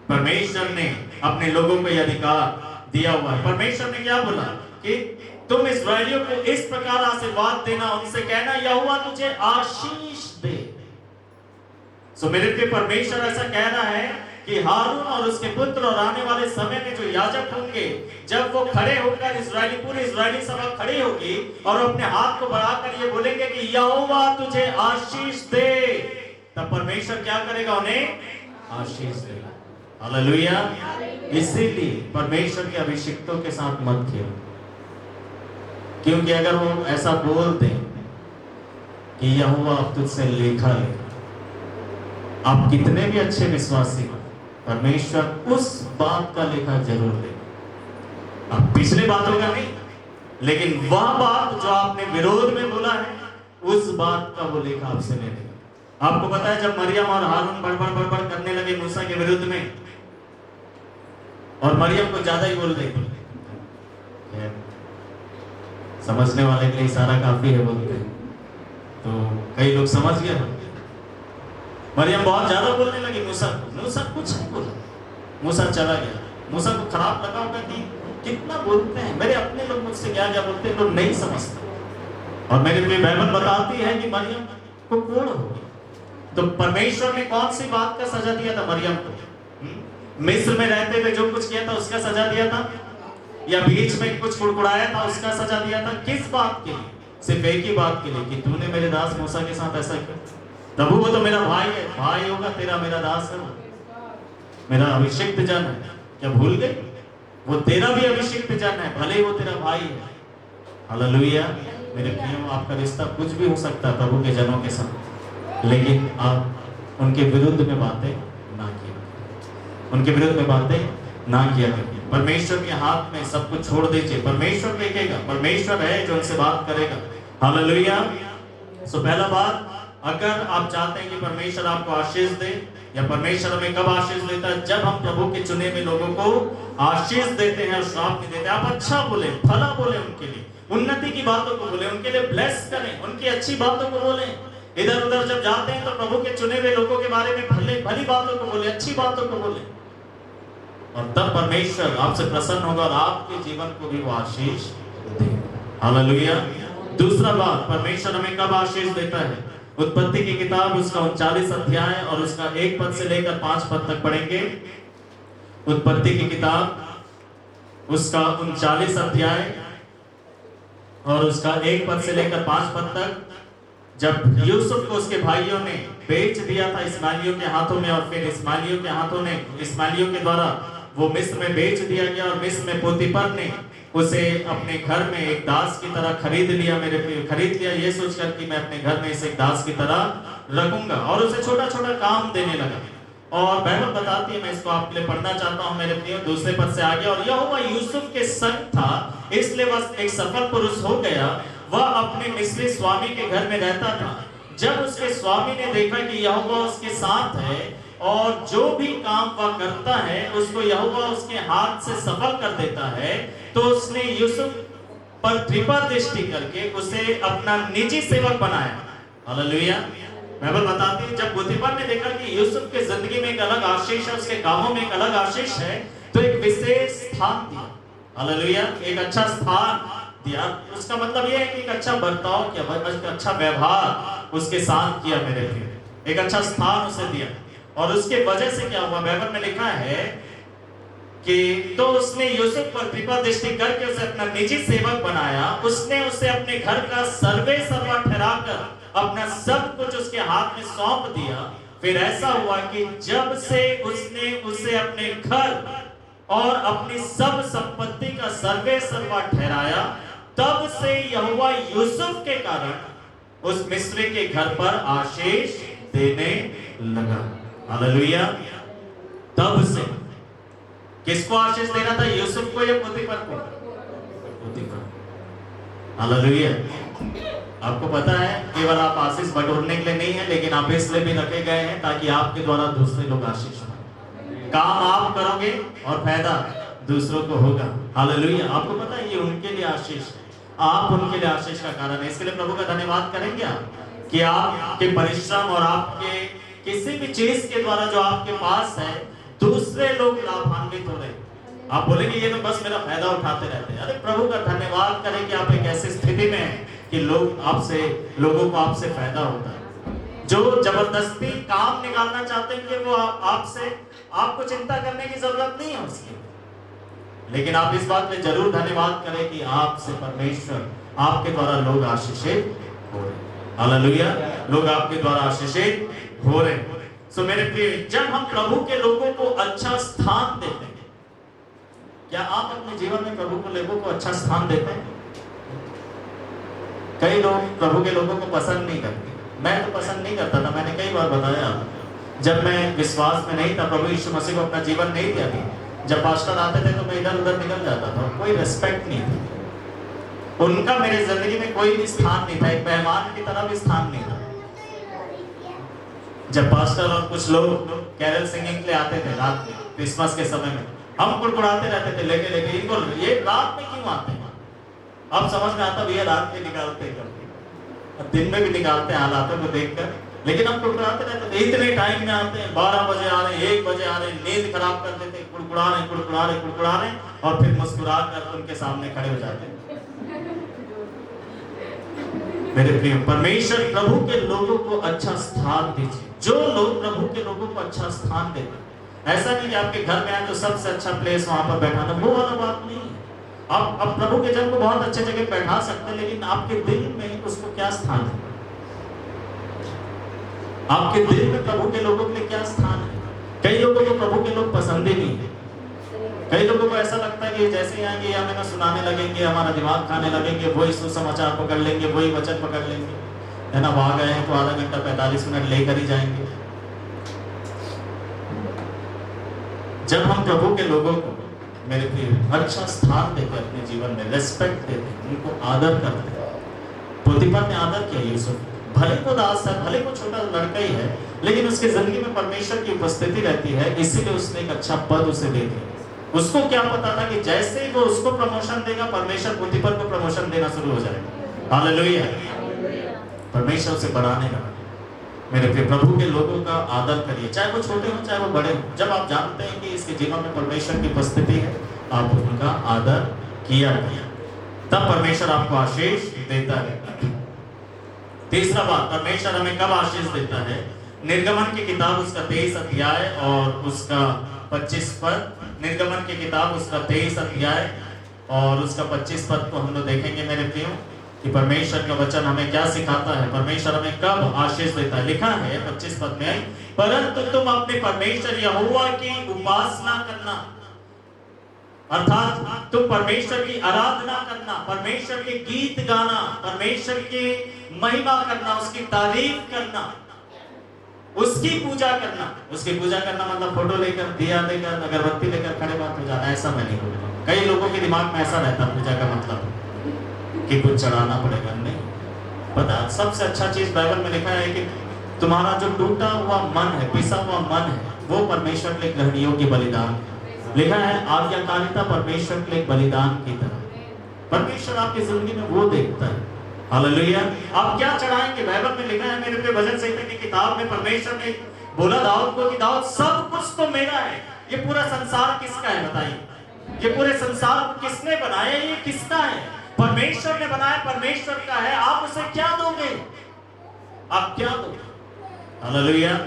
परमेश्वर ने अपने लोगों को यह अधिकार दिया हुआ है। परमेश्वर ने क्या बोला कि तुम इस्राएलियों को इस प्रकार आशीर्वाद देना, उनसे कहना, यहोवा तुझे आशीष दे। सो मेरे प्रिय, परमेश्वर ऐसा कह रहा है कि हारून और उसके पुत्र और आने वाले समय में जो याजक होंगे, जब वो खड़े होकर इस्राएली, पूरी इस्राएली सभा खड़ी होगी और अपने हाथ को बढ़ाकर ये बोलेंगे कि यहोवा तुझे आशीष दे, तब परमेश्वर क्या करेगा? उन्हें आशीष देगा। हालेलुया! इसीलिए परमेश्वर के अभिषिक्तों के साथ मत खेलो, क्योंकि अगर वो ऐसा बोल दें कि यहोवा अब तुझसे लेखा ले, आप कितने भी अच्छे विश्वासी हो, परमेश्वर उस बात का लेखा जरूर लेगा। अब पिछले बातों का नहीं, लेकिन वह बात जो आपने विरोध में बोला है, उस बात का वो लेखा आपसे ले लेगा। आपको पता है, जब मरियम और हारून बड़बड़ करने लगे मूसा के विरुद्ध में, और मरियम को ज्यादा ही बोल रही, समझने वाले के लिए इशारा काफी है बोलते हैं, तो कई लोग समझ गए। मरियम बहुत ज्यादा बोलने लगी मूसा को। मूसा कुछ नहीं बोला, मूसा चला गया। मूसा को खराब लगा होगा कि कितना बोलते हैं, मेरे अपने लोग मुझसे क्या क्या बोलते हैं, लोग नहीं समझते। और मेरे लिए बाइबल बताती है कि मरियम को कोड़ हो गया। तो परमेश्वर ने कौन सी बात का सजा दिया था मरियम को? मिस्र में रहते हुए जो कुछ किया था उसका सजा दिया था, या बीच में कुछ कुड़कुड़ाया था उसका सजा दिया था? किस बात के लिए? सिर्फ एक ही बात के लिए कि तूने मेरे दास मूसा के साथ ऐसा किया। प्रभु वो तो मेरा भाई है, भाई होगा तेरा, मेरा दास है, मेरा अभिषिक्त जन है। क्या भूल गई? वो तेरा भी अभिषिक्त जन है, भले ही वो तेरा भाई है। हालेलुया! मेरे प्रियो, आपका रिश्ता कुछ भी हो सकता है प्रभु के जनों के साथ, लेकिन आप उनके विरुद्ध में बातें ना किया, उनके विरुद्ध में बातें ना किया करिए। परमेश्वर के हाथ में सब कुछ छोड़ दीजिए, परमेश्वर देखेगा, परमेश्वर है जो उनसे बात करेगा। हालेलुया! सो पहला बात, अगर आप चाहते हैं कि परमेश्वर आपको आशीष दे, या परमेश्वर हमें कब आशीष देता है? जब हम प्रभु के चुने हुए लोगों को आशीष देते हैं और श्राप नहीं देते। आप अच्छा बोले, भला बोले, उनके लिए उन्नति की बातों को बोले, उनके लिए ब्लेस करें, उनकी अच्छी बातों को बोले। इधर उधर जब जाते हैं तो प्रभु के चुने हुए लोगों के बारे में भली बातों को बोले, अच्छी बातों को बोले, और तब परमेश्वर आपसे प्रसन्न होगा और आपके जीवन को भी वो आशीष देगा। हालेलुया! दूसरा बात, परमेश्वर हमें कब आशीष देता है? उत्पत्ति की किताब उसका 39 अध्याय और उसका 1 पद से लेकर 5 पद तक पढ़ेंगे। उत्पत्ति की किताब उसका 39 अध्याय और उसका 1 पद से लेकर 5 पद तक, जब यूसुफ को उसके भाइयों ने बेच दिया था इस्माइलियों के हाथों में, और फिर इस्माइलियों के हाथों ने, इस्माइलियों के द्वारा वो मिस्र में बेच दिया गया, और मिस्र में पोतीफर ने उसे अपने घर में एक दास की तरह खरीद लिया। खरीद लिया ये सोचकर कि मैं अपने घर में इसे एक दास की तरह रखूंगा, और उसे छोटा छोटा काम देने लगा। और बाइबल बताती है, मैं इसको आपके लिए पढ़ना चाहता हूं मेरे प्रियो, दूसरे पद से आगे, और यहोवा यूसुफ के संग था, इसलिए वह एक सफल पुरुष हो गया। वह अपने मिस्री स्वामी के घर में रहता था। जब उसके स्वामी ने देखा कि यहोवा उसके साथ है और जो भी काम वह करता है उसको यहोवा उसके हाथ से सफल कर देता है, तो उसने यूसुफ पर कृपा दृष्टि करके उसे अपना निजी सेवक बनाया। हालेलुया! बाइबल बताती है, जब पोतीफर ने देखा कि यूसुफ के जिंदगी में एक अलग आशीष है, उसके कामों में एक अलग आशीष है, तो एक विशेष स्थान दिया। हालेलुया! एक अच्छा स्थान दिया। उसका मतलब यह है कि एक अच्छा बर्ताव किया, एक अच्छा व्यवहार उसके साथ किया मेरे प्रिय, एक अच्छा स्थान उसे दिया। और उसके वजह से क्या हुआ? बाइबल में लिखा है कि तो उसने यूसुफ पर कृपा दृष्टि करके उसे अपना निजी सेवक बनाया। उसने उसे अपने घर का सर्वे सर्वा ठहराकर अपना सब कुछ उसके हाथ में सौंप दिया। फिर ऐसा हुआ कि जब से उसने उसे अपने घर और अपनी सब संपत्ति का सर्वे सर्वा ठहराया, तब से यहोवा यूसुफ के कारण उस मिस्री के घर पर आशीष देने लगा। हालेलुया। तब से किसको आशीष देना था? यूसुफ को या पोतीफर को? पोतीफर। हालेलुया। आपको पता है केवल आप आशीष बटोरने के लिए नहीं है, लेकिन आप इसलिए भी रखे गए हैं ताकि आपके द्वारा दूसरे लोग आशीष पाएं। काम आप करोगे और फायदा दूसरों को होगा। हालेलुया। आपको पता है ये उनके लिए आशीष है, आप उनके लिए आशीष का कारण है। इसके लिए प्रभु का धन्यवाद करेंगे आप कि आपके परिश्रम और आपके किसी भी चीज के द्वारा जो आपके पास है दूसरे लोग लाभान्वित हो रहे हैं। आप बोलेंगे ये तो बस मेरा फायदा उठाते रहते हैं। अरे प्रभु का धन्यवाद करें कि आप एक ऐसी स्थिति में हैं कि लोगों को आपसे फायदा होता है। जो जबरदस्ती काम निकालना चाहते हैं कि वो आपको चिंता करने की जरूरत नहीं है उसकी, लेकिन आप इस बात में जरूर धन्यवाद करें कि आपसे परमेश्वर आपके द्वारा लोग आशीषित हो रहे हैं। हालेलुया। लोग आपके द्वारा आशीषित हो रहे हैं। सो मेरे प्रिय, जब हम प्रभु के लोगों को अच्छा स्थान देते हैं, क्या आप अपने जीवन में प्रभु के लोगों को अच्छा स्थान देते हैं? कई लोग प्रभु के लोगों को पसंद नहीं करते। मैं तो पसंद नहीं करता था, मैंने कई बार बताया। जब मैं विश्वास में नहीं था, प्रभु यीशु मसीह को अपना जीवन नहीं दिया था, जब पास्टर आते थे तो मैं इधर उधर निकल जाता था। कोई रेस्पेक्ट नहीं था उनका, मेरे जिंदगी में कोई भी स्थान नहीं था, एक मेहमान की तरह भी स्थान नहीं था। जब पास्टर और कुछ लोग कैरल सिंगिंग के लिए आते थे रात में, क्रिसमस के समय में, हम कुड़कुड़ाते रहते थे लेके इनको, ये रात में क्यों आते हैं? अब समझ में आता भैया रात में निकालते हैं, दिन में भी निकालते हैं हालातों को देखकर, लेकिन हम कुड़कुड़ाते रहते थे। इतने टाइम में आते हैं, 12 बजे आ रहे हैं, 1 बजे आ रहे हैं, नींद खराब कर देते, कुड़कुड़ा रहे और फिर मुस्कुरा कर उनके सामने खड़े हो जाते हैं। मेरे प्रिय, परमेश्वर प्रभु के लोगों को अच्छा स्थान दीजिए। जो लोग प्रभु के लोगों को अच्छा स्थान देते हैं, ऐसा नहीं कि आपके घर में आए तो सबसे अच्छा प्लेस वहां पर बैठाना, वो वाला बात नहीं है। आप प्रभु के जन को बहुत अच्छे जगह बैठा सकते हैं, लेकिन आपके दिल में उसको क्या स्थान है? आपके दिल में प्रभु के लोगों के लिए क्या स्थान है? कई लोगों को प्रभु के लोग पसंद ही नहीं है। कई लोगों को ऐसा लगता है कि जैसे ही आएंगे हमें ना सुनाने लगेंगे, हमारा दिमाग खाने लगेंगे, वही सुसमाचार पकड़ लेंगे, वही वचन पकड़ लेंगे, है ना। वहां गए हैं तो आधा घंटा 45 मिनट लेकर ही जाएंगे। जब हम प्रभु के लोगों को, मेरे प्रिय, अच्छा स्थान देते हैं अपने जीवन में, रेस्पेक्ट देते हैं, उनको आदर करते हैं। पोतीफर ने आदर किया यूसुफ, भले को दास है, भले को छोटा लड़का ही है, लेकिन उसकी जिंदगी में परमेश्वर की उपस्थिति रहती है, इसीलिए उसने एक अच्छा पद उसे दे दिया। उसको क्या पता था कि जैसे ही वो उसको प्रमोशन देगा, परमेश्वर पोतीफर को प्रमोशन देना शुरू हो जाएगा। हालेलुया। परमेश्वर उसे बढ़ाने लगा। मेरे प्रिय, प्रभु के लोगों का आदर करिए, चाहे वो छोटे हो चाहे वो बड़े हो। जब आप जानते हैं कि इसके जीवन में परमेश्वर की उपस्थिति है, आप उनका आदर किया करिए, तब परमेश्वर आपको आशीष देता है। तीसरा बात, परमेश्वर हमें कब आशीष देता है? निर्गमन की किताब उसका 23 अध्याय और उसका 25 पद। निर्गमन की किताब उसका 23 अध्याय और उसका 25 पद को हम लोग देखेंगे मेरे प्रियो, कि परमेश्वर का वचन हमें क्या सिखाता है, परमेश्वर हमें कब आशीष देता है। लिखा है 25 पद में, परंतु तुम अपने परमेश्वर यहोवा की उपासना करना, अर्थात तुम परमेश्वर की आराधना करना, परमेश्वर के गीत गाना, परमेश्वर की महिमा करना, उसकी तारीफ करना, उसकी पूजा करना। उसकी पूजा करना मतलब फोटो लेकर, दिया लेकर, अगरबत्ती लेकर खड़े बात हो जाना, ऐसा मैं नहीं बोलूंगा। कई लोगों के दिमाग में ऐसा रहता है पूजा का मतलब कि कुछ चढ़ाना पड़ेगा। नहीं, पता सबसे अच्छा चीज बाइबल में लिखा है कि तुम्हारा जो टूटा हुआ मन है, पिसा हुआ मन है, वो परमेश्वर के लिए ग्रहणीयों की बलिदान। लिखा है आज्ञाकारिता परमेश्वर के लिए बलिदान की तरह। परमेश्वर आपकी जिंदगी में वो देखता है। हालेलुया। आप क्या चढ़ाएंगे? बाइबल में लिखा है मेरे पे भजन संहिता की किताब में, परमेश्वर ने बोला दाऊद को कि दाऊद सब कुछ तो मेरा है, ये पूरा संसार किसका है बताइए? ये पूरे संसार को किसने बनाया? ये किसका है? परमेश्वर ने बनाया, परमेश्वर का है। आप उसे क्या दोगे? आप क्या दोगे? हालेलुया।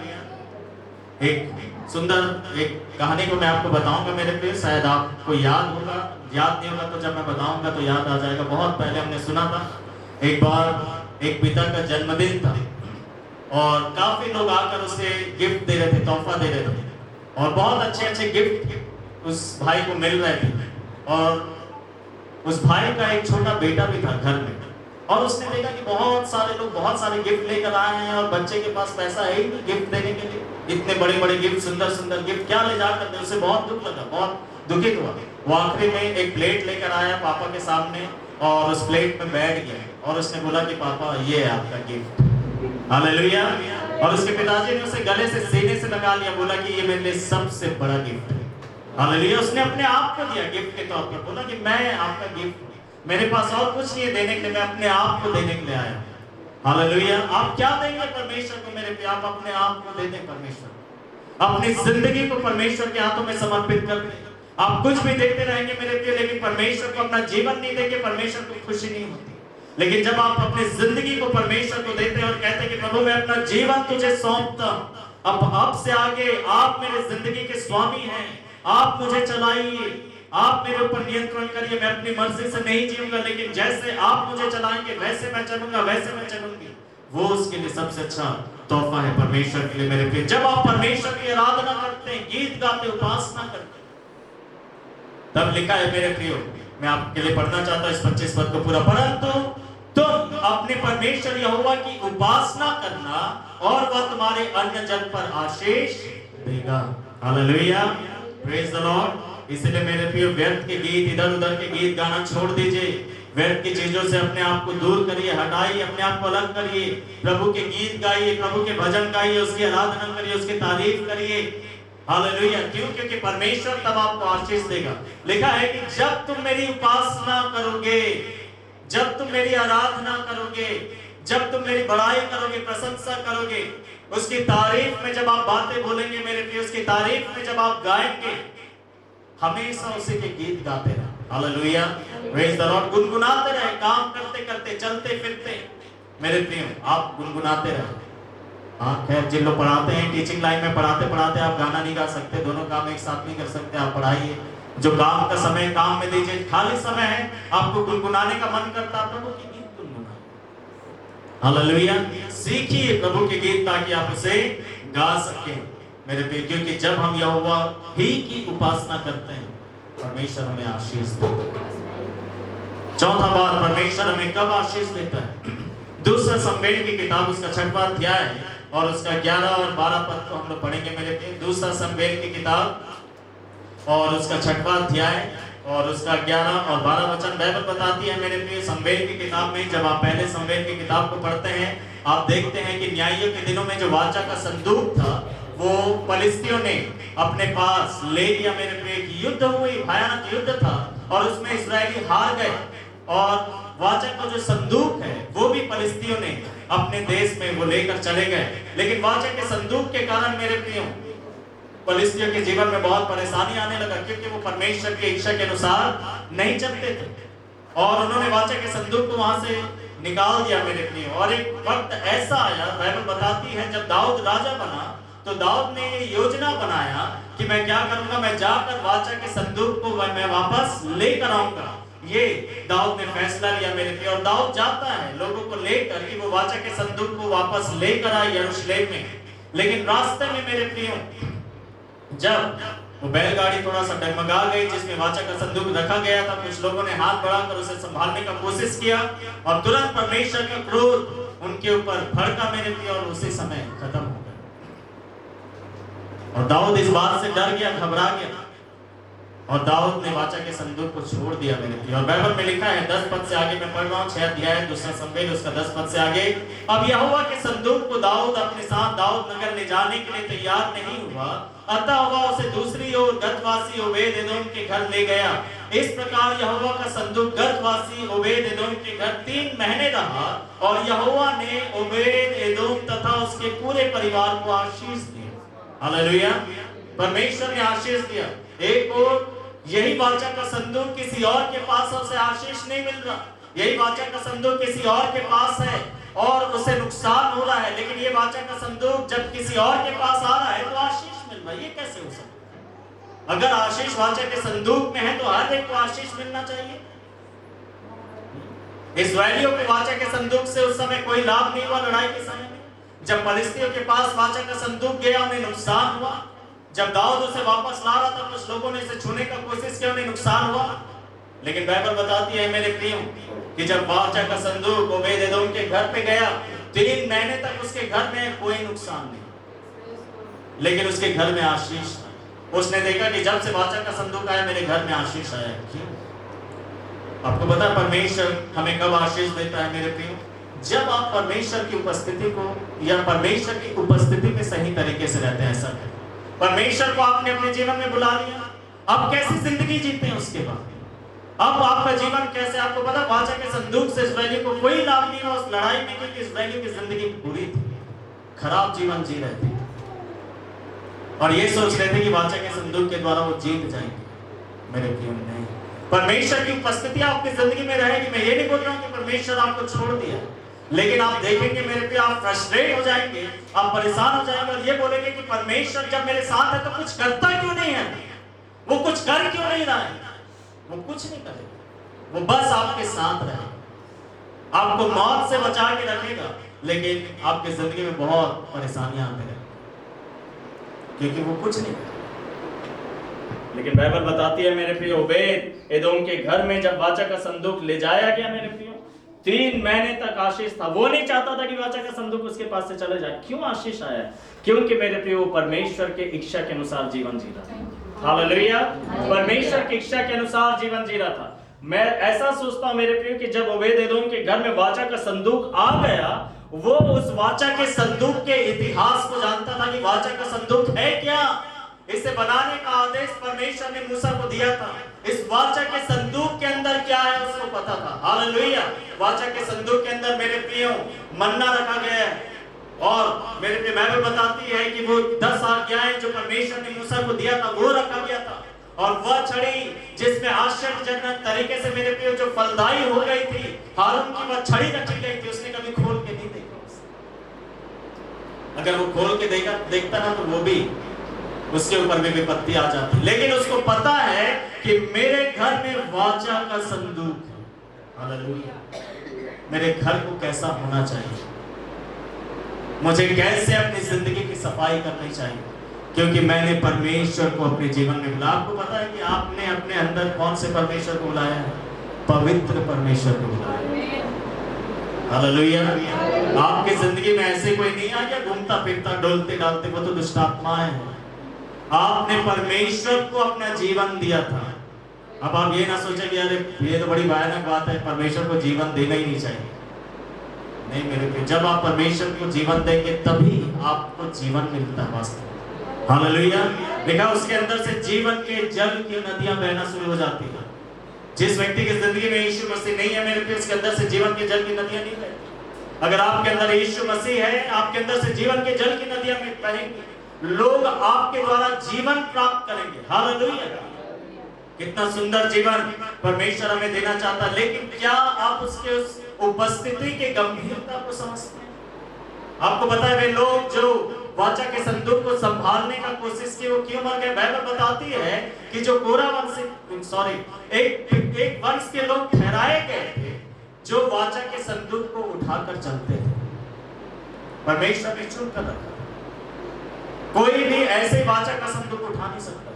एक सुंदर एक कहानी को मैं आपको बताऊंगा मेरे प्रिय, शायद आपको याद होगा, याद नहीं होगा तो जब मैं बताऊंगा तो याद आ जाएगा। बहुत पहले हमने सुना था, एक बार एक पिता का जन्मदिन था और काफी लोग आकर उसे गिफ्ट दे रहे थे, तोहफा दे रहे थे और बहुत अच्छे अच्छे गिफ्ट उस भाई को मिल रहे थे। और उस भाई का एक छोटा बेटा भी था घर में और उसने देखा कि बहुत सारे लोग बहुत सारे गिफ्ट लेकर आए हैं और बच्चे के पास पैसा है ही नहीं गिफ्ट देने के लिए। इतने बड़े बड़े गिफ्ट, सुंदर सुंदर गिफ्ट क्या ले जाकर दे। उसे बहुत दुख लगा, बहुत दुखित हुआ। वो आखिरी में एक प्लेट लेकर आया पापा के सामने और उस प्लेट में बैठ गया और उसने बोला कि पापा ये है आपका गिफ्ट, हालेलुया। और उसके पिताजी ने उसे गले से सीने से लगा लिया, बोला कि ये मेरे लिए सबसे बड़ा गिफ्ट है, हालेलुया। उसने अपने आप को दिया गिफ्ट के तौर पर, बोला कि मैं आपका गिफ्ट, मेरे पास और कुछ नहीं है देने के लिए, मैं अपने आप को देने के लिए आया, हालेलुया। आप क्या देंगे परमेश्वर को मेरे प्यार? आप अपने आप को दे दें परमेश्वर, अपनी जिंदगी को परमेश्वर के हाथों में समर्पित कर दें। आप कुछ भी देखते रहेंगे मेरे प्रिय, लेकिन परमेश्वर को अपना जीवन नहीं देंगे, परमेश्वर को खुशी नहीं होती। लेकिन जब आप अपनी जिंदगी को परमेश्वर को देते हैं और कहते हैं कि प्रभु मैं अपना जीवन तुझे सौंपता हूं, अब से आगे आप मेरे जिंदगी के स्वामी हैं, आप मुझे चलाइए, आप मेरे ऊपर नियंत्रण करिए, मैं अपनी मर्जी से नहीं जीऊंगा, लेकिन जैसे आप मुझे चलाएंगे वैसे मैं चलूंगा, वैसे मैं चलूंगी। वो उसके लिए सबसे अच्छा तोहफा है परमेश्वर के लिए मेरे प्रिय। जब आप परमेश्वर की आराधना करते हैं, गीत गाते, उपासना करते, तब लिखा है मेरे प्रियो, मैं आपके लिए पढ़ना चाहता हूं इस 25 पद को पूरा। परंतु तुम अपने परमेश्वर यहोवा की उपासना करना और वह तुम्हारे अन्य जन पर आशीष देगा, हालेलुया, प्रेज द लॉर्ड। इसलिए मेरे प्रियो व्यर्थ के गीत, इधर उधर के गीत गाना छोड़ दीजिए, व्यर्थ की चीजों से अपने आप को दूर करिए, हटाइए, अपने आप को अलग करिए, प्रभु के गीत गाइए, प्रभु के भजन गाइए, उसकी आराधना करिए, उसकी तारीफ करिए, हालेलुया। क्यों? क्योंकि परमेश्वर तब आपको आशीष देगा। लिखा है कि जब तुम मेरी उपासना करोगे, जब तुम मेरी आराधना करोगे, जब तुम मेरी बड़ाई करोगे, प्रशंसा करोगे, उसकी तारीफ में जब आप बातें बोलेंगे मेरे प्रिय, उसकी तारीफ में जब आप गाएंगे, हमेशा उसी के गीत गाते रहे, हालेलुया, प्रेज द लॉर्ड। गुनगुनाते रहे, काम करते करते, चलते फिरते मेरे प्रिय आप गुनगुनाते रहे। हाँ खैर, जिन लोग पढ़ाते हैं, टीचिंग लाइन में पढ़ाते पढ़ाते आप गाना नहीं गा सकते, दोनों काम एक साथ नहीं कर सकते। आप पढ़ाइए, जो काम का समय काम में दीजिए, खाली समय है आपको गुनगुनाने का मन करता है, प्रभु के गीत गुनगुनाइए, हालेलुया। सीखिए प्रभु के गीत ताकि आप उसे गा सकें मेरे प्रिय। क्योंकि जब हम यहोवा ही की उपासना करते हैं, परमेश्वर हमें आशीष देता है। चौथा बात, परमेश्वर हमें कब आशीष देता है? दूसरा शमूएल की किताब उसका 6वां अध्याय और उसका 11 और 12 पद को हम लोग पढ़ेंगे मेरे प्रिय। दूसरा शमूएल की किताब और उसका 6वां अध्याय और उसका 11 और 12 वचन बाइबल बताती है मेरे प्रिय। शमूएल की किताब में जब आप पहले शमूएल की किताब को पढ़ते हैं, आप देखते हैं कि न्यायियों के दिनों में जो वाचा का संदूक था, वो फलिस्तियों ने अपने पास ले लिया मेरे प्रिय। युद्ध हुई, भयानक युद्ध था और उसमें इस्राएली हार गए और वाचा का जो संदूक है वो भी फलिस्तियों ने अपने देश में वो लेकर चले गए। लेकिन वाचा के संदूक के कारण मेरे प्रियो फलिस्तियों के जीवन में बहुत परेशानी आने लगा, क्योंकि वो परमेश्वर की इच्छा के अनुसार नहीं चलते थे और उन्होंने वाचा के संदूक को वहां से निकाल दिया मेरे प्रियो। और एक वक्त ऐसा आया, बाइबल बताती है, जब दाऊद राजा बना तो दाऊद ने ये योजना बनाया कि मैं क्या करूंगा, मैं जाकर वाचा के संदूक को मैं वापस लेकर आऊंगा। ये दाऊद ने फैसला लिया मेरे प्रिय। और दाऊद जाता है लोगों को लेकर कि वो वाचा के संदूक को वापस लेकर आए यरूशलेम में। लेकिन रास्ते में मेरे प्रियो जब वो बैलगाड़ी थोड़ा सा डगमगा गई जिसमें वाचा का संदूक रखा गया था, कुछ लोगों ने हाथ बढ़ाकर उसे संभालने का कोशिश किया और तुरंत परमेश्वर का क्रोध उनके ऊपर भड़का मेरे प्रिय और उसी समय खत्म हो गया। और दाऊद इस बात से डर गया, घबरा गया और दाऊद ने वाचा के संदूक को छोड़ दिया मेरे प्रिय। और बाइबल में लिखा है 10 पद से आगे मैं पढ़ रहा हूँ, 6 अध्याय दूसरा शमूएल उसका 10 पद से आगे। अब यहोवा के संदूक को दाऊद अपने साथ दाऊद नगर ले जाने के लिए तैयार नहीं हुआ, अतः वह उसे दूसरी ओर गतवासी ओबेद एदोम के घर ले गया। इस प्रकार यहोवा का संदूक गतवासी ओबेद एदोम के घर 3 महीने रहा और यहोवा ने ओबेद एदोम तथा उसके पूरे परिवार को आशीष दी, हालेलुया। परमेश्वर ने आशीष दिया। एक और यही वाचा का संदूक किसी और के पास उसे आशीष नहीं मिल रहा, यही वाचा का संदूक किसी और के पास है और उसे नुकसान हो रहा है। लेकिन ये वाचा का संदूक जब किसी और के पास आ रहा है तो आशीष भाई, ये कैसे हो सकता है? अगर आशीष वाचा के संदूक में है तो हर एक को आशीष मिलना चाहिए। इस्राएलियों को वाचा के संदूक से उस समय कोई लाभ नहीं हुआ लड़ाई के समय में। जब फलिस्तियों के पास वाचा का संदूक गया उन्हें नुकसान हुआ। जब दाऊद उसे वापस ला रहा था कुछ लोगों ने इसे छूने का कोशिश किया, उन्हें नुकसान हुआ। लेकिन बाइबल बताती है मेरे प्रियो कि जब वाचा का संदूक ओबेद-एदोम के घर पे गया 3 महीने तक उसके घर में कोई नुकसान नहीं, लेकिन उसके घर में आशीष था। उसने देखा कि जब से वाचा का संदूक आया मेरे घर में आशीष आया। क्यों? आपको पता है परमेश्वर हमें कब आशीष देता है मेरे प्रियो? जब आप परमेश्वर की उपस्थिति को या परमेश्वर की उपस्थिति में सही तरीके से रहते हैं। ऐसा है, परमेश्वर को आपने अपने जीवन में बुला लिया, अब कैसी जिंदगी जीते हैं उसके बाद? अब आपका जीवन कैसे? आपको पता वाचा के संदूक से इस्राएलियों को कोई लाभ नहीं हुआ उस लड़ाई में, क्योंकि इस्राएलियों की जिंदगी बुरी थी, खराब जीवन जी रहे थे और ये सोच रहे थे कि वाचा के संदूक के द्वारा वो जीत जाएंगे। मेरे प्रियो नहीं, परमेश्वर की उपस्थिति आपकी जिंदगी में रहेगी। मैं ये नहीं बोल रहा हूँ कि परमेश्वर आपको छोड़ दिया, लेकिन आप देखेंगे मेरे पे आप फ्रस्ट्रेट हो जाएंगे, आप परेशान हो जाएंगे और ये बोलेंगे कि परमेश्वर जब मेरे साथ है तो कुछ करता क्यों नहीं है? वो कुछ कर क्यों नहीं रहा है? वो कुछ नहीं करेगा, वो बस आपके साथ रहेगा, आपको मौत से बचा के रखेगा, लेकिन आपकी जिंदगी में बहुत परेशानियां आती रहेंगी क्योंकि वो कुछ नहीं करेगा। लेकिन बाइबल बताती है मेरे प्रियो ओबेद एदोम के घर में जब वाचा का संदूक ले जाया गया मेरे प्रियो 3 महीने तक आशीष था। वो नहीं चाहता था कि वाचा का संदूक उसके पास से चले जाए। क्यों आशीष आया? क्योंकि मेरे प्रियो परमेश्वर के इच्छा के अनुसार जीवन जी रहा था। हालेलुया, परमेश्वर की इच्छा के अनुसार जीवन जी रहा था। मैं ऐसा सोचता हूं मेरे प्रियो कि जब ओबेद एदोम के घर में वाचा का संदूक आ गया, वो उस वाचा के संदूक के इतिहास को जानता था कि वाचा का संदूक है क्या। इसे बनाने का आदेश परमेश्वर ने मूसा को दिया था। इस वाचा के संदूक के अंदर क्या है उसको पता था। हालेलुया, वाचा के संदूक के अंदर मेरे प्रियो मन्ना रखा गया है और मेरे प्रियो बाइबल बताती है कि वो 10 आज्ञाएं जो परमेश्वर ने मूसा को दिया था वो रखा गया था। और वह छड़ी जिसमें आश्चर्यजनक तरीके से मेरे प्रियो जो फलदायी हो गई थी, हारून की वह छड़ी रखी गई थी, उसने कभी खोल के नहीं देखा। अगर वो खोल के देखता ना तो वो भी उसके ऊपर भी विपत्ति आ जाती, लेकिन उसको पता है कि मेरे घर में वाचा का संदूक है। हालेलुया, मेरे घर को कैसा होना चाहिए, मुझे कैसे अपनी जिंदगी की सफाई करनी चाहिए, क्योंकि मैंने परमेश्वर को अपने जीवन में बुलाया। आपको पता है कि आपने अपने अंदर कौन से परमेश्वर को बुलाया है? पवित्र परमेश्वर को बुलाया। हालेलुया, आपकी जिंदगी में ऐसे कोई नहीं आ गया घूमता फिरता डोलते डालते, वो तो दुष्ट आत्मा है। आपने परमेश्वर को अपना जीवन दिया था। अब आप ये ना सोचें कि अरे ये तो बड़ी भयानक बात है, परमेश्वर को जीवन देना ही नहीं चाहिए। नहीं मेरे प्रिय, जब आप परमेश्वर को जीवन देंगे तभी आपको जीवन मिलता है वास्तव। हालेलुया, देखा उसके अंदर से जीवन के जल की नदियां बहना शुरू हो जाती है। जिस व्यक्ति की जिंदगी में यीशु मसीह नहीं है मेरे प्रिय, उसके अंदर से जीवन के जल की नदियां नहीं बहती। अगर आपके अंदर यीशु मसीह है, आपके अंदर से जीवन के जल की नदियां बहेंगी, लोग आपके द्वारा जीवन प्राप्त करेंगे। हालेलुया, कितना सुंदर जीवन परमेश्वर हमें देना चाहता है, लेकिन क्या आप उसके उस उपस्थिति के गंभीरता को समझते हैं? आपको पता है वे लोग जो वाचा के संदूक को संभालने का कोशिश की वो क्यों मर गए? बाइबल बताती है कि जो कोरा वंश एक वंश के लोग ठहराए गए थे जो वाचा के संदूक को उठाकर चलते थे। परमेश्वर ने चुन कर रखा, कोई भी ऐसे वाचा का संदूक उठा नहीं सकता।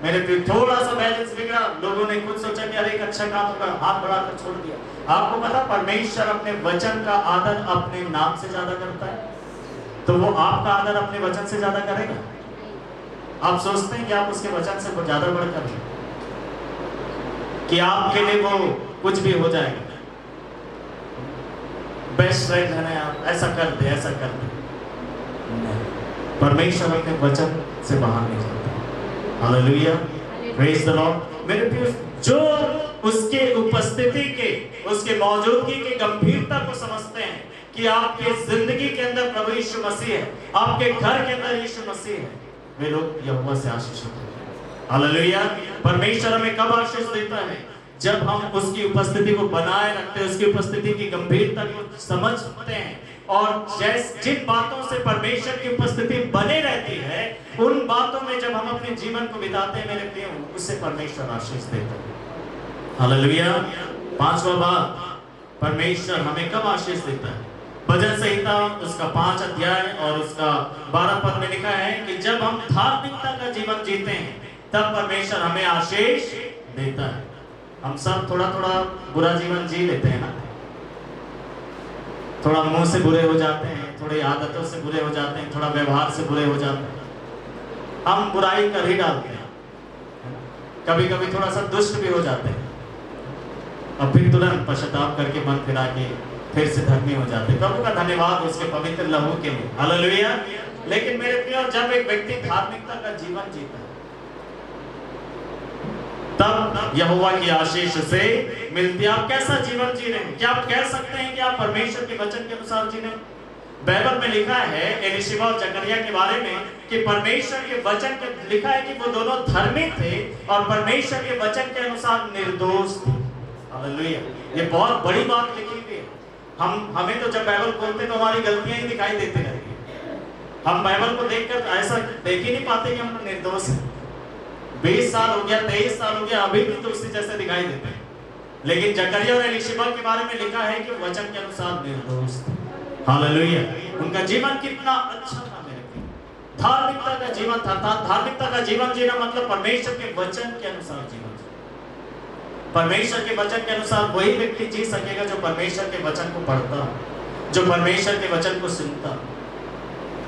मेरे पे थोड़ा सा बैलेंस बिगड़ा, लोगों ने खुद सोचा कि अरे एक अच्छा काम होगा, हाथ बढ़ाकर छोड़ दिया। आपको पता परमेश्वर अपने वचन का आदर अपने नाम से ज्यादा करता है, तो वो आपका आदर अपने वचन से ज्यादा करेगा? आप सोचते हैं कि आप उसके वचन से ज्यादा बढ़कर कि आपके लिए वो कुछ भी हो जाएगा, बेस्ट फ्रेंड है ना, आप ऐसा कर दे ऐसा कर दे। परमेश्वर अपने वचन से बाहर नहीं जाता। Hallelujah, praise the lord. मेरे प्रिय, जो उसके उपस्थिति के, उसके मौजूदगी के गंभीरता को समझते हैं कि आपके जिंदगी के अंदर प्रभु यीशु मसीह है, आपके घर के अंदर यीशु मसीह है, वे लोग यहोवा से आशीष होते हैं। हालेलुया, परमेश्वर हमें कब आशीष देता है? जब हम उसकी उपस्थिति को बनाए रखते हैं, उसकी उपस्थिति की गंभीरता को समझते हैं और जिन बातों से परमेश्वर की उपस्थिति बने रहती है, उन बातों में जब हम अपने जीवन को बिताते हैं मेरे प्रियो, उससे परमेश्वर आशीष देता है। हालेलुया। पांचवा बात, परमेश्वर हमें कब आशीष देता है? भजन संहिता उसका 5 अध्याय और उसका 12 पद में लिखा है कि जब हम धार्मिकता का जीवन जीते हैं तब परमेश्वर हमें आशीष देता है। हम सब थोड़ा थोड़ा बुरा जीवन जी लेते हैं ना, थोड़ा मुंह से बुरे हो जाते हैं, थोड़ी आदतों से बुरे हो जाते हैं, थोड़ा व्यवहार से बुरे हो जाते हैं, हम बुराई कर ही डालते हैं, कभी कभी थोड़ा सा दुष्ट भी हो जाते हैं और फिर तुरंत पश्चाताप करके मन फिरा के फिर से धर्मी हो जाते हैं। प्रभु का धन्यवाद उसके पवित्र लहू के लिए। हालेलुया। लेकिन मेरे प्रियो, जब एक व्यक्ति धार्मिकता का जीवन जीता है तब यहोवा की आशीष से मिलती है। आप कैसा जीवन जी रहे हैं? क्या आप कह सकते हैं कि आप परमेश्वर के वचन के अनुसार जी रहे हैं? बाइबल में लिखा है एलीशिबा और जकरिया के बारे में कि परमेश्वर के वचन के लिखा है कि वो दोनों धर्मी थे और परमेश्वर के वचन के अनुसार निर्दोष थे। हालेलुया। ये बहुत बड़ी बात लिखी हुई है। हमें तो जब बाइबल खोलते तो हमारी गलतियां ही दिखाई देती रहती है। हम बाइबल को देखकर ऐसा देख ही नहीं पाते कि हम निर्दोष हैं। 20 साल हो गया, 23 साल हो गया, अभी भी तो उसी जैसे दिखाई देते हैं। लेकिन जकरिया और एलीशिबा के बारे में लिखा है कि वचन के अनुसार निर्दोष थे। हालेलुया। उनका जीवन कितना अच्छा था मेरे प्रिय। धार्मिकता का जीवन था। धार्मिकता का जीवन जीना मतलब परमेश्वर के वचन के अनुसार जीवन। परमेश्वर के वचन के अनुसार वही व्यक्ति जी सकेगा जो परमेश्वर के वचन को पढ़ता, जो परमेश्वर के वचन को सुनता।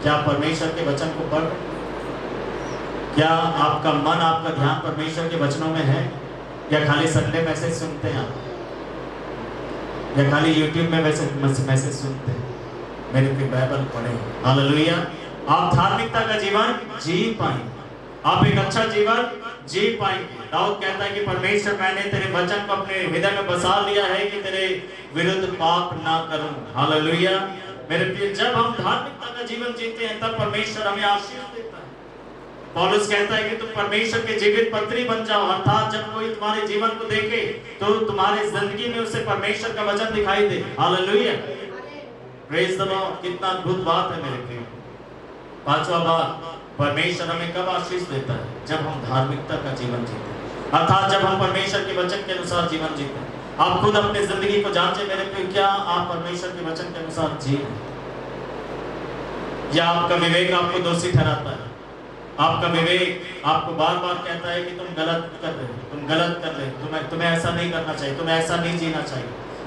क्या परमेश्वर के वचन को पढ़? क्या आपका मन, आपका ध्यान परमेश्वर के वचनों में है, या खाली संडे मैसेज सुनते हैं आप, या खाली यूट्यूब में मैसेज सुनते हैं? मेरे पे बाइबल पढ़े। हालेलुया। आप धार्मिकता का जीवन जी पाएंगे, आप एक अच्छा जीवन जी पाएंगे। दाऊद कहता है कि परमेश्वर, मैंने तेरे वचन को अपने हृदय में बसा लिया है कि तेरे विरुद्ध पाप ना करूं। हालेलुया। मेरे प्रिय, जब हम धार्मिकता का जीवन जीते हैं तब परमेश्वर हमें आशीष देता है। पौलुस कहता है कि तुम परमेश्वर के जीवित पत्री बन जाओ, अर्थात जब कोई तुम्हारे जीवन को देखे तो तुम्हारे जिंदगी में उसे परमेश्वर का वचन दिखाई दे। हालेलुया। Praise the Lord. कितना अद्भुत बात है मेरे प्रिय। पांचवा बात, परमेश्वर हमें कब आशीष देता है? जब हम धार्मिकता का जीवन जीते हैं, अर्थात जब हम परमेश्वर के वचन के अनुसार जीवन जीते हैं। आप खुद अपने जिंदगी को जांचें मेरे प्रिय, क्या आप परमेश्वर के वचन के अनुसार जी रहे हैं? या आपका विवेक आपको दोषी ठहराता है? आपका विवेक आपको बार बार कहता है कि तुम गलत कर रहे हो, तुम गलत कर रहे हो, तुम्हें ऐसा नहीं करना चाहिए, तुम्हें ऐसा नहीं जीना चाहिए,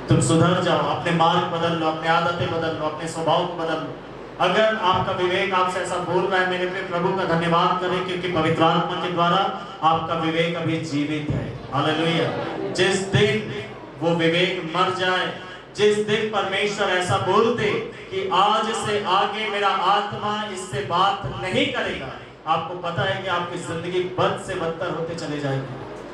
तुम सुधर जाओ, अपने मार्ग बदल लो, अपने आदतें बदल लो, अपने स्वभाव को बदल लो। अगर आपका विवेक आपसे ऐसा बोल रहा है मेरे पे, प्रभु का धन्यवाद करें क्योंकि पवित्र आत्मा के द्वारा आपका विवेक अभी जीवित है। हालेलुया। जिस दिन वो विवेक मर जाए, जिस दिन परमेश्वर ऐसा बोलते कि आज से आगे मेरा आत्मा इससे बात नहीं करेगा, आपको पता है कि आपकी जिंदगी बद से बदतर होते चले जाएगी,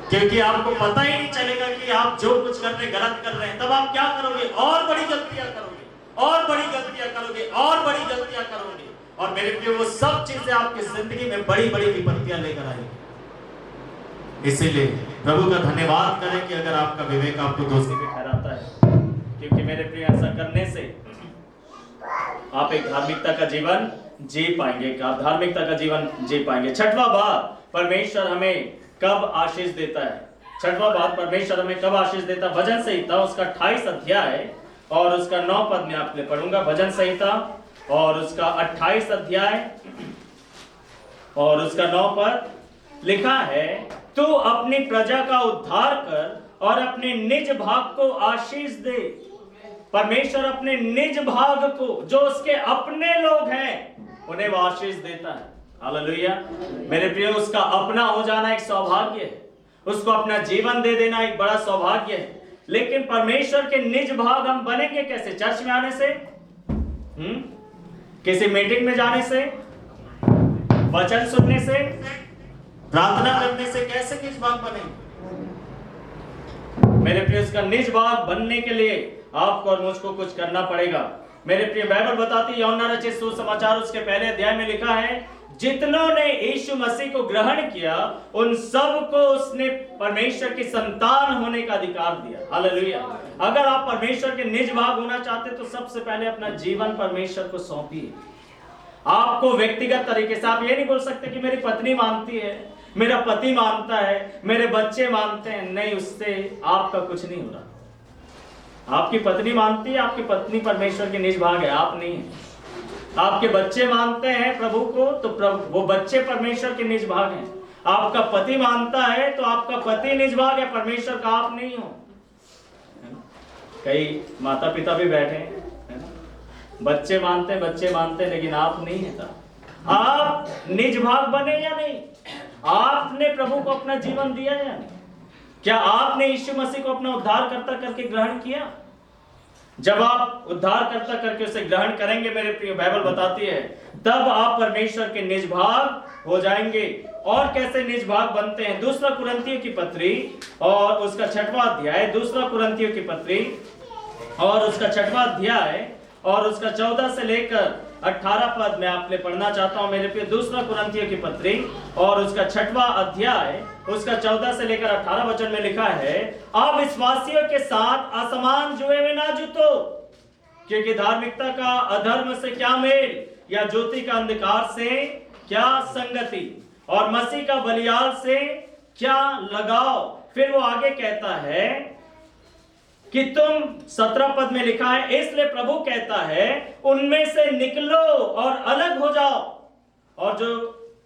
क्योंकि आपको पता ही नहीं चलेगा कि आप जो कुछ कर रहे गलत कर रहे हैं। तब आप क्या करोगे? और बड़ी गलतियां करोगे, और बड़ी गलतियां करोगे, और बड़ी गलतियां करोगे, और मेरे प्रिय वो सब चीजें आपकी जिंदगी में बड़ी बड़ी विपत्तियां लेकर आएंगी। इसीलिए प्रभु का धन्यवाद करें कि अगर आपका विवेक आपको दोषी भी ठहराता है, क्योंकि मेरे प्रिय ऐसा करने से आप एक धार्मिकता का जीवन जी पाएंगे। आप धार्मिकता का जीवन जी पाएंगे। छठवां बात, परमेश्वर हमें कब आशीष देता है? छठवां बात, परमेश्वर हमें कब आशीष देता है? भजन संहिता उसका 28 अध्याय और उसका 9 पद में आपके लिए पढ़ूंगा। भजन संहिता और उसका 28 अध्याय और उसका 9 पद लिखा है, तू अपनी प्रजा का उद्धार कर और अपने निज भाग को आशीष दे। परमेश्वर अपने निज भाग को, जो उसके अपने लोग हैं, उन्हें वो आशीष देता है। हालेलुया। मेरे प्रिय, उसका अपना हो जाना एक सौभाग्य है, उसको अपना जीवन दे देना एक बड़ा सौभाग्य है। लेकिन परमेश्वर के निज भाग हम बनेंगे कैसे? चर्च में आने से, किसी मीटिंग में जाने से, वचन सुनने से, प्रार्थना करने से कैसे निज भाग बनेंगे? मेरे प्रिय, उसका निज भाग बनने के लिए आपको और मुझको कुछ करना पड़ेगा। मेरे प्रिय, बाइबल बताती है, यूहन्ना रचित सुसमाचार उसके पहले अध्याय में लिखा है जितनों ने यीशु मसीह को ग्रहण किया उन सब को उसने परमेश्वर की संतान होने का अधिकार दिया। हालेलुया। अगर आप परमेश्वर के निज भाग होना चाहते तो सबसे पहले अपना जीवन परमेश्वर को सौंपिए। आपको व्यक्तिगत तरीके से, आप ये नहीं बोल सकते कि मेरी पत्नी मानती है, मेरा पति मानता है, मेरे बच्चे मानते हैं, नहीं, उससे आपका कुछ नहीं हो रहा। आपकी पत्नी मानती है, आपकी पत्नी परमेश्वर के निज भाग है, आप नहीं है। आपके बच्चे मानते हैं प्रभु को तो वो बच्चे परमेश्वर के निज भाग हैं। आपका पति मानता है तो आपका पति निज भाग है, परमेश्वर का आप नहीं हो। कई माता पिता भी बैठे हैं, बच्चे मानते लेकिन आप नहीं है। आप निज भाग बने या नहीं? आपने प्रभु को अपना जीवन दिया या नहीं? क्या आपने यीशु मसीह को अपना उद्धारकर्ता करके ग्रहण किया? जब आप उद्धारकर्ता करके उसे ग्रहण करेंगे, मेरे प्रिय, बाइबल बताती है, तब आप परमेश्वर के निज भाग हो जाएंगे। और कैसे निज भाग बनते हैं? दूसरा कुरिन्थियों की पत्री और उसका 6वां अध्याय, दूसरा कुरिन्थियों की पत्री और उसका 6वां अध्याय और उसका 14 से लेकर 18 पद में आपके पढ़ना चाहता हूं मेरे प्रिय। दूसरा कुरिन्थियों की पत्री और उसका 6वां अध्याय उसका 14 से लेकर 18 वचन में लिखा है, अविश्वासियों के साथ असमान जुए में ना जुटो, क्योंकि धार्मिकता का अधर्म से क्या मेल, या ज्योति का अंधकार से क्या संगति, और मसीह का बलियाल से क्या लगाव। फिर वो आगे कहता है कि तुम 17 पद में लिखा है, इसलिए प्रभु कहता है उनमें से निकलो और अलग हो जाओ,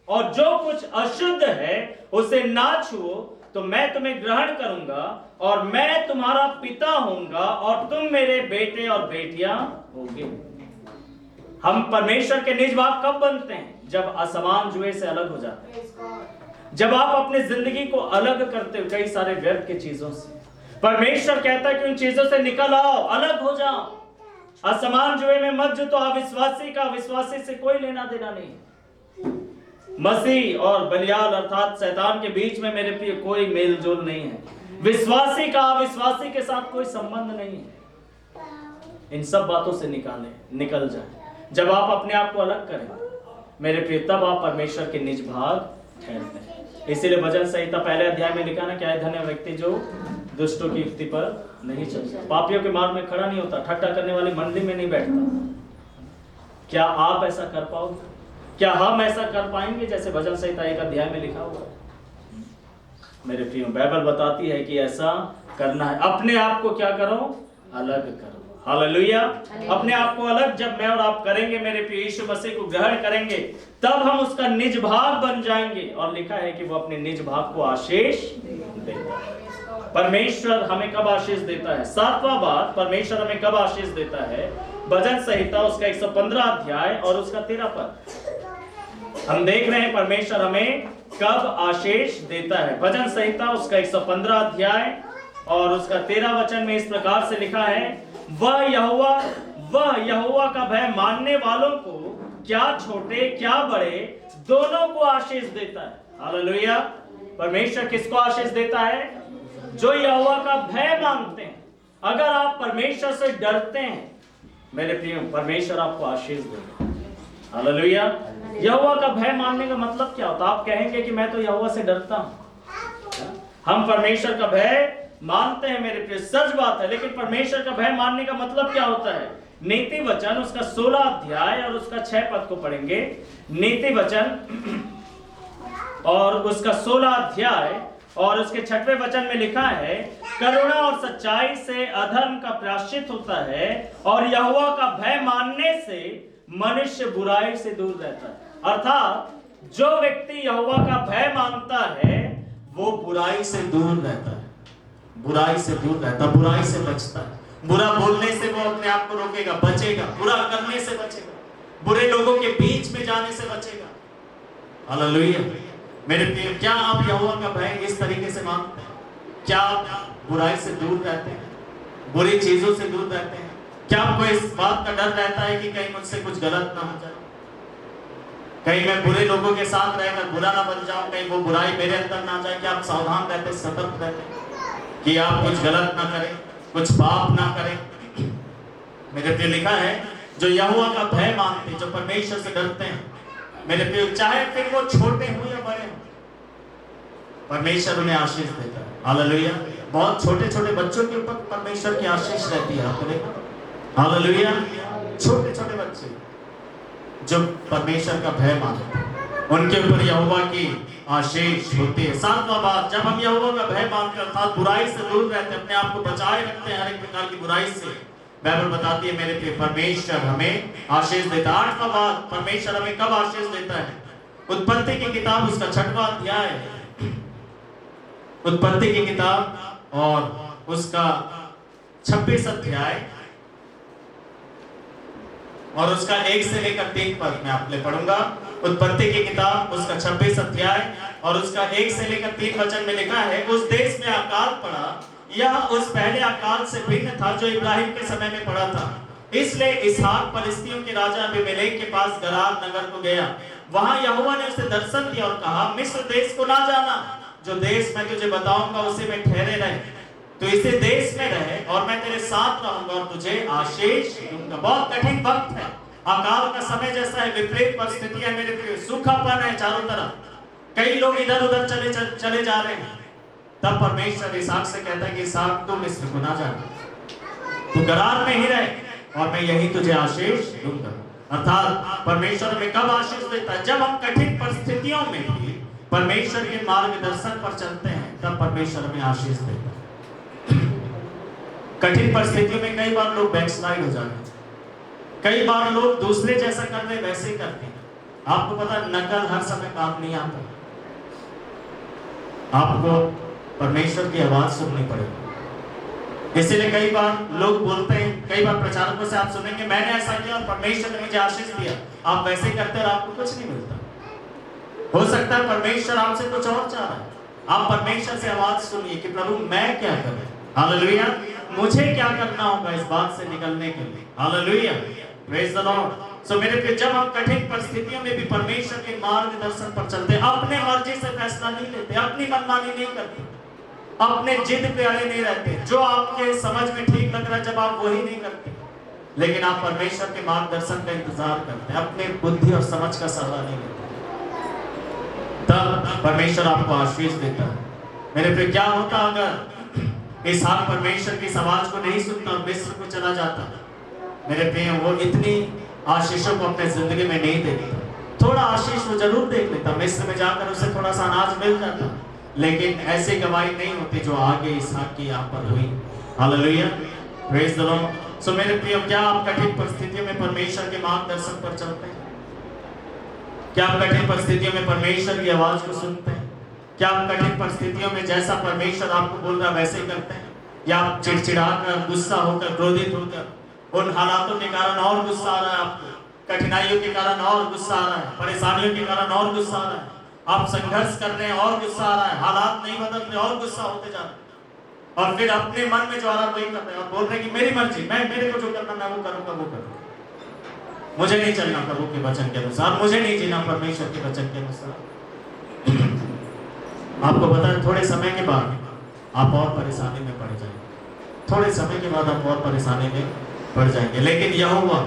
और जो कुछ अशुद्ध है उसे ना छुओ, तो मैं तुम्हें ग्रहण करूंगा और मैं तुम्हारा पिता होऊंगा और तुम मेरे बेटे और बेटियां होगे। हम परमेश्वर के निज भाग कब बनते हैं? जब असमान जुए से अलग हो जाते हैं, जब आप अपनी जिंदगी को अलग करते हो कई सारे व्यर्थ की चीजों से। परमेश्वर कहता है कि उन चीजों से निकल आओ, अलग हो जाओ, असमान जुए में मत जुटो। अविश्वासी से कोई लेना देना नहीं। मसीह और बलियाल अर्थात शैतान के बीच में मेरे प्रिय कोई मेल जोल नहीं है। विश्वासी का अविश्वासी के साथ कोई संबंध नहीं है। इन सब बातों से निकल जाए। जब आप अपने आप को अलग करें मेरे प्रिय, तब आप परमेश्वर के निज भाग ठहरते हैं। इसीलिए भजन संहिता 1 अध्याय में लिखा ना, क्या है, धन्य व्यक्ति जो दुष्टों की युक्ति पर नहीं चलता, पापियों के मार्ग में खड़ा नहीं होता, ठट्टा करने वाली मंडली में नहीं बैठता। क्या आप ऐसा कर पाओगे? क्या हम ऐसा कर पाएंगे जैसे भजन संहिता 1 अध्याय में लिखा हुआ है? मेरे प्रियो, बाइबल बताती है कि ऐसा करना है। अपने आप को क्या करो? अलग करो। हालेलुया। अपने आप को अलग जब मैं और आप करेंगे मेरे प्रिय, यीशु मसीह को ग्रहण करेंगे, तब हम उसका निज भाग बन जाएंगे। और लिखा है कि वो अपने निज भाग को आशीष देता है। परमेश्वर हमें कब आशीष देता है? 7वां बात, परमेश्वर हमें कब आशीष देता है? भजन संहिता उसका 115 अध्याय और उसका 13 पद हम देख रहे हैं, परमेश्वर हमें कब आशीष देता है। भजन संहिता उसका 115 अध्याय और उसका 13 वचन में इस प्रकार से लिखा है, वह यहोवा का भय मानने वालों को क्या छोटे क्या बड़े दोनों को आशीष देता है। हालेलुया। परमेश्वर किसको आशीष देता है? जो यहोवा का भय मानते हैं। अगर आप परमेश्वर से डरते हैं मेरे प्रियो, परमेश्वर आपको आशीष देगा। हालेलुया। यहोवा का भय मानने का मतलब क्या होता है? आप कहेंगे कि मैं तो यहोवा से डरता हूं। हम परमेश्वर का भय मानते हैं मेरे प्रिय, सच बात है, लेकिन परमेश्वर का भय मानने का मतलब क्या होता है? नीति वचन उसका 16 अध्याय और उसका 6 पद को पढ़ेंगे। नीति वचन और उसका 16 अध्याय और उसके 6वें वचन में लिखा है, करुणा और सच्चाई से अधर्म का प्रायश्चित होता है और यहोवा का भय मानने से मनुष्य बुराई से दूर रहता है। अर्थात जो व्यक्ति यहोवा का भय मानता है वो बुराई से दूर रहता है, बुराई से दूर रहता, बुराई से बचता है। बुरा बोलने से वो अपने आप को रोकेगा, बचेगा, बुरा करने से बचेगा, बुरे लोगों के बीच में जाने से बचेगा। हालेलुया। मेरे प्रिय, क्या आप यहोवा का भय इस तरीके से मानते हैं? क्या आप बुराई से दूर रहते हैं, बुरी चीजों से दूर रहते हैं? क्या आपको इस बात का डर रहता है कि कहीं मुझसे कुछ गलत ना हो जाए, कहीं मैं बुरे लोगों के साथ रहकर बुरा ना बन जाऊं, कहीं वो बुराई मेरे अंदर ना जाए? क्या आप सावधान रहते, सतर्क रहते कि आप कुछ गलत ना करें, कुछ पाप ना करें? मेरे प्रिय, लिखा है जो यहोवा का भय मानते, जो परमेश्वर से डरते हैं, मेरे प्रिय, चाहे फिर वो छोटे हों या बड़े हों, परमेश्वर उन्हें आशीष देता है। हालेलुया। बहुत छोटे छोटे बच्चों के ऊपर परमेश्वर की आशीष रहती है, आपको देखा। हालेलुया। छोटे छोटे बच्चे जो परमेश्वर का भय मानते हैं, उनके ऊपर यहोवा की आशीष होती है। सातवां बात, जब हम यहोवा का भय मानकर अर्थात बुराई से दूर रहते हैं, अपने आप को बचाए रखते हैं हर एक प्रकार की बुराई से, बाइबल बताती है मेरे प्रिय, परमेश्वर हमें आशीष देता है। आठवां बात, परमेश्वर हमें कब आशीष देता है? उत्पत्ति की किताब उसका 6वां अध्याय, उत्पत्ति की किताब और उसका 26 अध्याय और उसका 1 से लेकर 3 पद मैं आपके लिए पढ़ूंगा। उत्पत्ति की किताब उसका 26 अध्याय और उसका 1 से लेकर 3 वचन में लिखा है, उस देश में अकाल पड़ा, यह उस पहले अकाल से भिन्न था जो इब्राहिम के समय में पड़ा था। इसलिए इसहाक फलिस्तियों के राजा अबीमेलेक के पास गरार नगर को गया। वहां यहोवा ने उसे दर्शन दिया और कहा, मिस्र देश को ना जाना, जो देश मैं तुझे बताऊंगा उसे में ठहरे रहे, तो इसे देश में रहे और मैं तेरे साथ रहूंगा और तुझे आशीष दूंगा। बहुत कठिन वक्त है, अकाल का समय जैसा है, विपरीत परिस्थितियां मेरे प्रिय, सूखापन है चारों तरफ, कई लोग इधर उधर चले जा रहे हैं। तब परमेश्वर इसहाक से कहता है कि इसहाक तुम मिस्र को ना जाना, तू गरार में ही रहे और मैं यही तुझे आशीष दूंगा। अर्थात परमेश्वर हमें कब आशीष देता है? जब हम कठिन परिस्थितियों में भी परमेश्वर के मार्गदर्शन पर चलते हैं, तब परमेश्वर हमें आशीष देता है। कठिन परिस्थितियों में कई बार लोग बैकस्लाइड हो जाते हैं, कई बार लोग दूसरे जैसा कर रहे वैसे ही करते हैं। आपको पता, नकल हर समय काम नहीं आता, आपको परमेश्वर की आवाज सुननी पड़ेगी। इसीलिए कई बार लोग बोलते हैं, कई बार प्रचारकों से आप सुनेंगे, मैंने ऐसा किया और परमेश्वर ने मुझे आशीष दिया। आप वैसे ही करते हैं और आपको कुछ नहीं मिलता। हो सकता है परमेश्वर आपसे कुछ और चाह रहा है। आप परमेश्वर से आवाज सुनिए कि प्रभु मैं क्या करूं, हालेलुया, मुझे क्या करना होगा इस बात से निकलने के लिए, hallelujah, praise the lord. So मेरे प्रिय, जब हम कठिन परिस्थितियों में भी परमेश्वर के मार्गदर्शन पर चलते, अपने मर्जी से फैसला नहीं लेते, अपनी मनमानी नहीं करते, अपने जिद पे अड़े नहीं रहते, जो आपके समझ में ठीक लग रहा है जब आप वही नहीं करते, लेकिन आप परमेश्वर के मार्गदर्शन का इंतजार करते हैं, अपने बुद्धि और समझ का सहारा नहीं लेते, तब परमेश्वर आपको आशीष देता है। मेरे प्रिय, क्या होता अगर इसहाक परमेश्वर की आवाज को नहीं सुनता और मिस्र को चला जाता? मेरे प्रिय, वो इतनी आशीषों को अपने जिंदगी में नहीं देखता। थोड़ा आशीष वो जरूर देख लेता, मिस्र में जाकर उसे थोड़ा सा अनाज मिल जाता, लेकिन ऐसी गवाही नहीं होती जो आगे इसहाक की यहाँ पर हुई। Hallelujah, praise the lord. So मेरे प्रिय, क्या आप कठिन परिस्थितियों में परमेश्वर के मार्गदर्शन पर चलते हैं? क्या आप कठिन परिस्थितियों में परमेश्वर की आवाज को सुनते हैं? क्या आप कठिन परिस्थितियों में जैसा परमेश्वर आपको बोल रहा है वैसे ही करते हैं, या आप चिड़चिड़ाकर, गुस्सा होकर, क्रोधित होकर, उन हालातों के कारण और गुस्सा आ रहा है आपको, कठिनाइयों के कारण और गुस्सा आ रहा है, परेशानियों के कारण और गुस्सा आ रहा है, आप संघर्ष कर रहे हैं और गुस्सा आ रहा है, हालात नहीं बदल रहे और गुस्सा होते जा रहे हैं, और फिर अपने मन में जो आ रहा है वही कर रहे हैं और बोल रहे हैं कि मेरी मर्जी, मेरे को जो करना मैं वो करूंगा, वो करूंगा, मुझे नहीं चलना प्रभु के वचन के अनुसार, मुझे नहीं जीना परमेश्वर के वचन के अनुसार। आपको पता है, थोड़े समय के बाद आप और परेशानी में पड़ जाएंगे, थोड़े समय के बाद आप और परेशानी में पड़ जाएंगे, लेकिन यहोवा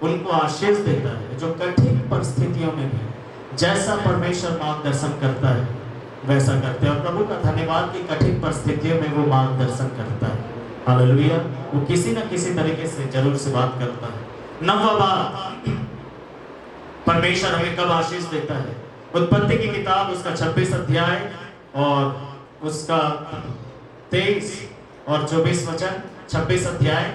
उनको आशीष देता है जो कठिन परिस्थितियों में भी जैसा परमेश्वर मार्गदर्शन करता है वैसा करते हैं। और प्रभु का धन्यवाद कि कठिन परिस्थितियों में वो मार्गदर्शन करता है, हालेलुया, वो किसी न किसी तरीके से जरूर से बात करता है। 9वां बात, परमेश्वर हमें कब आशीष देता है? उत्पत्ति की किताब उसका 26 अध्याय और उसका 23 और 24 वचन, 26 अध्याय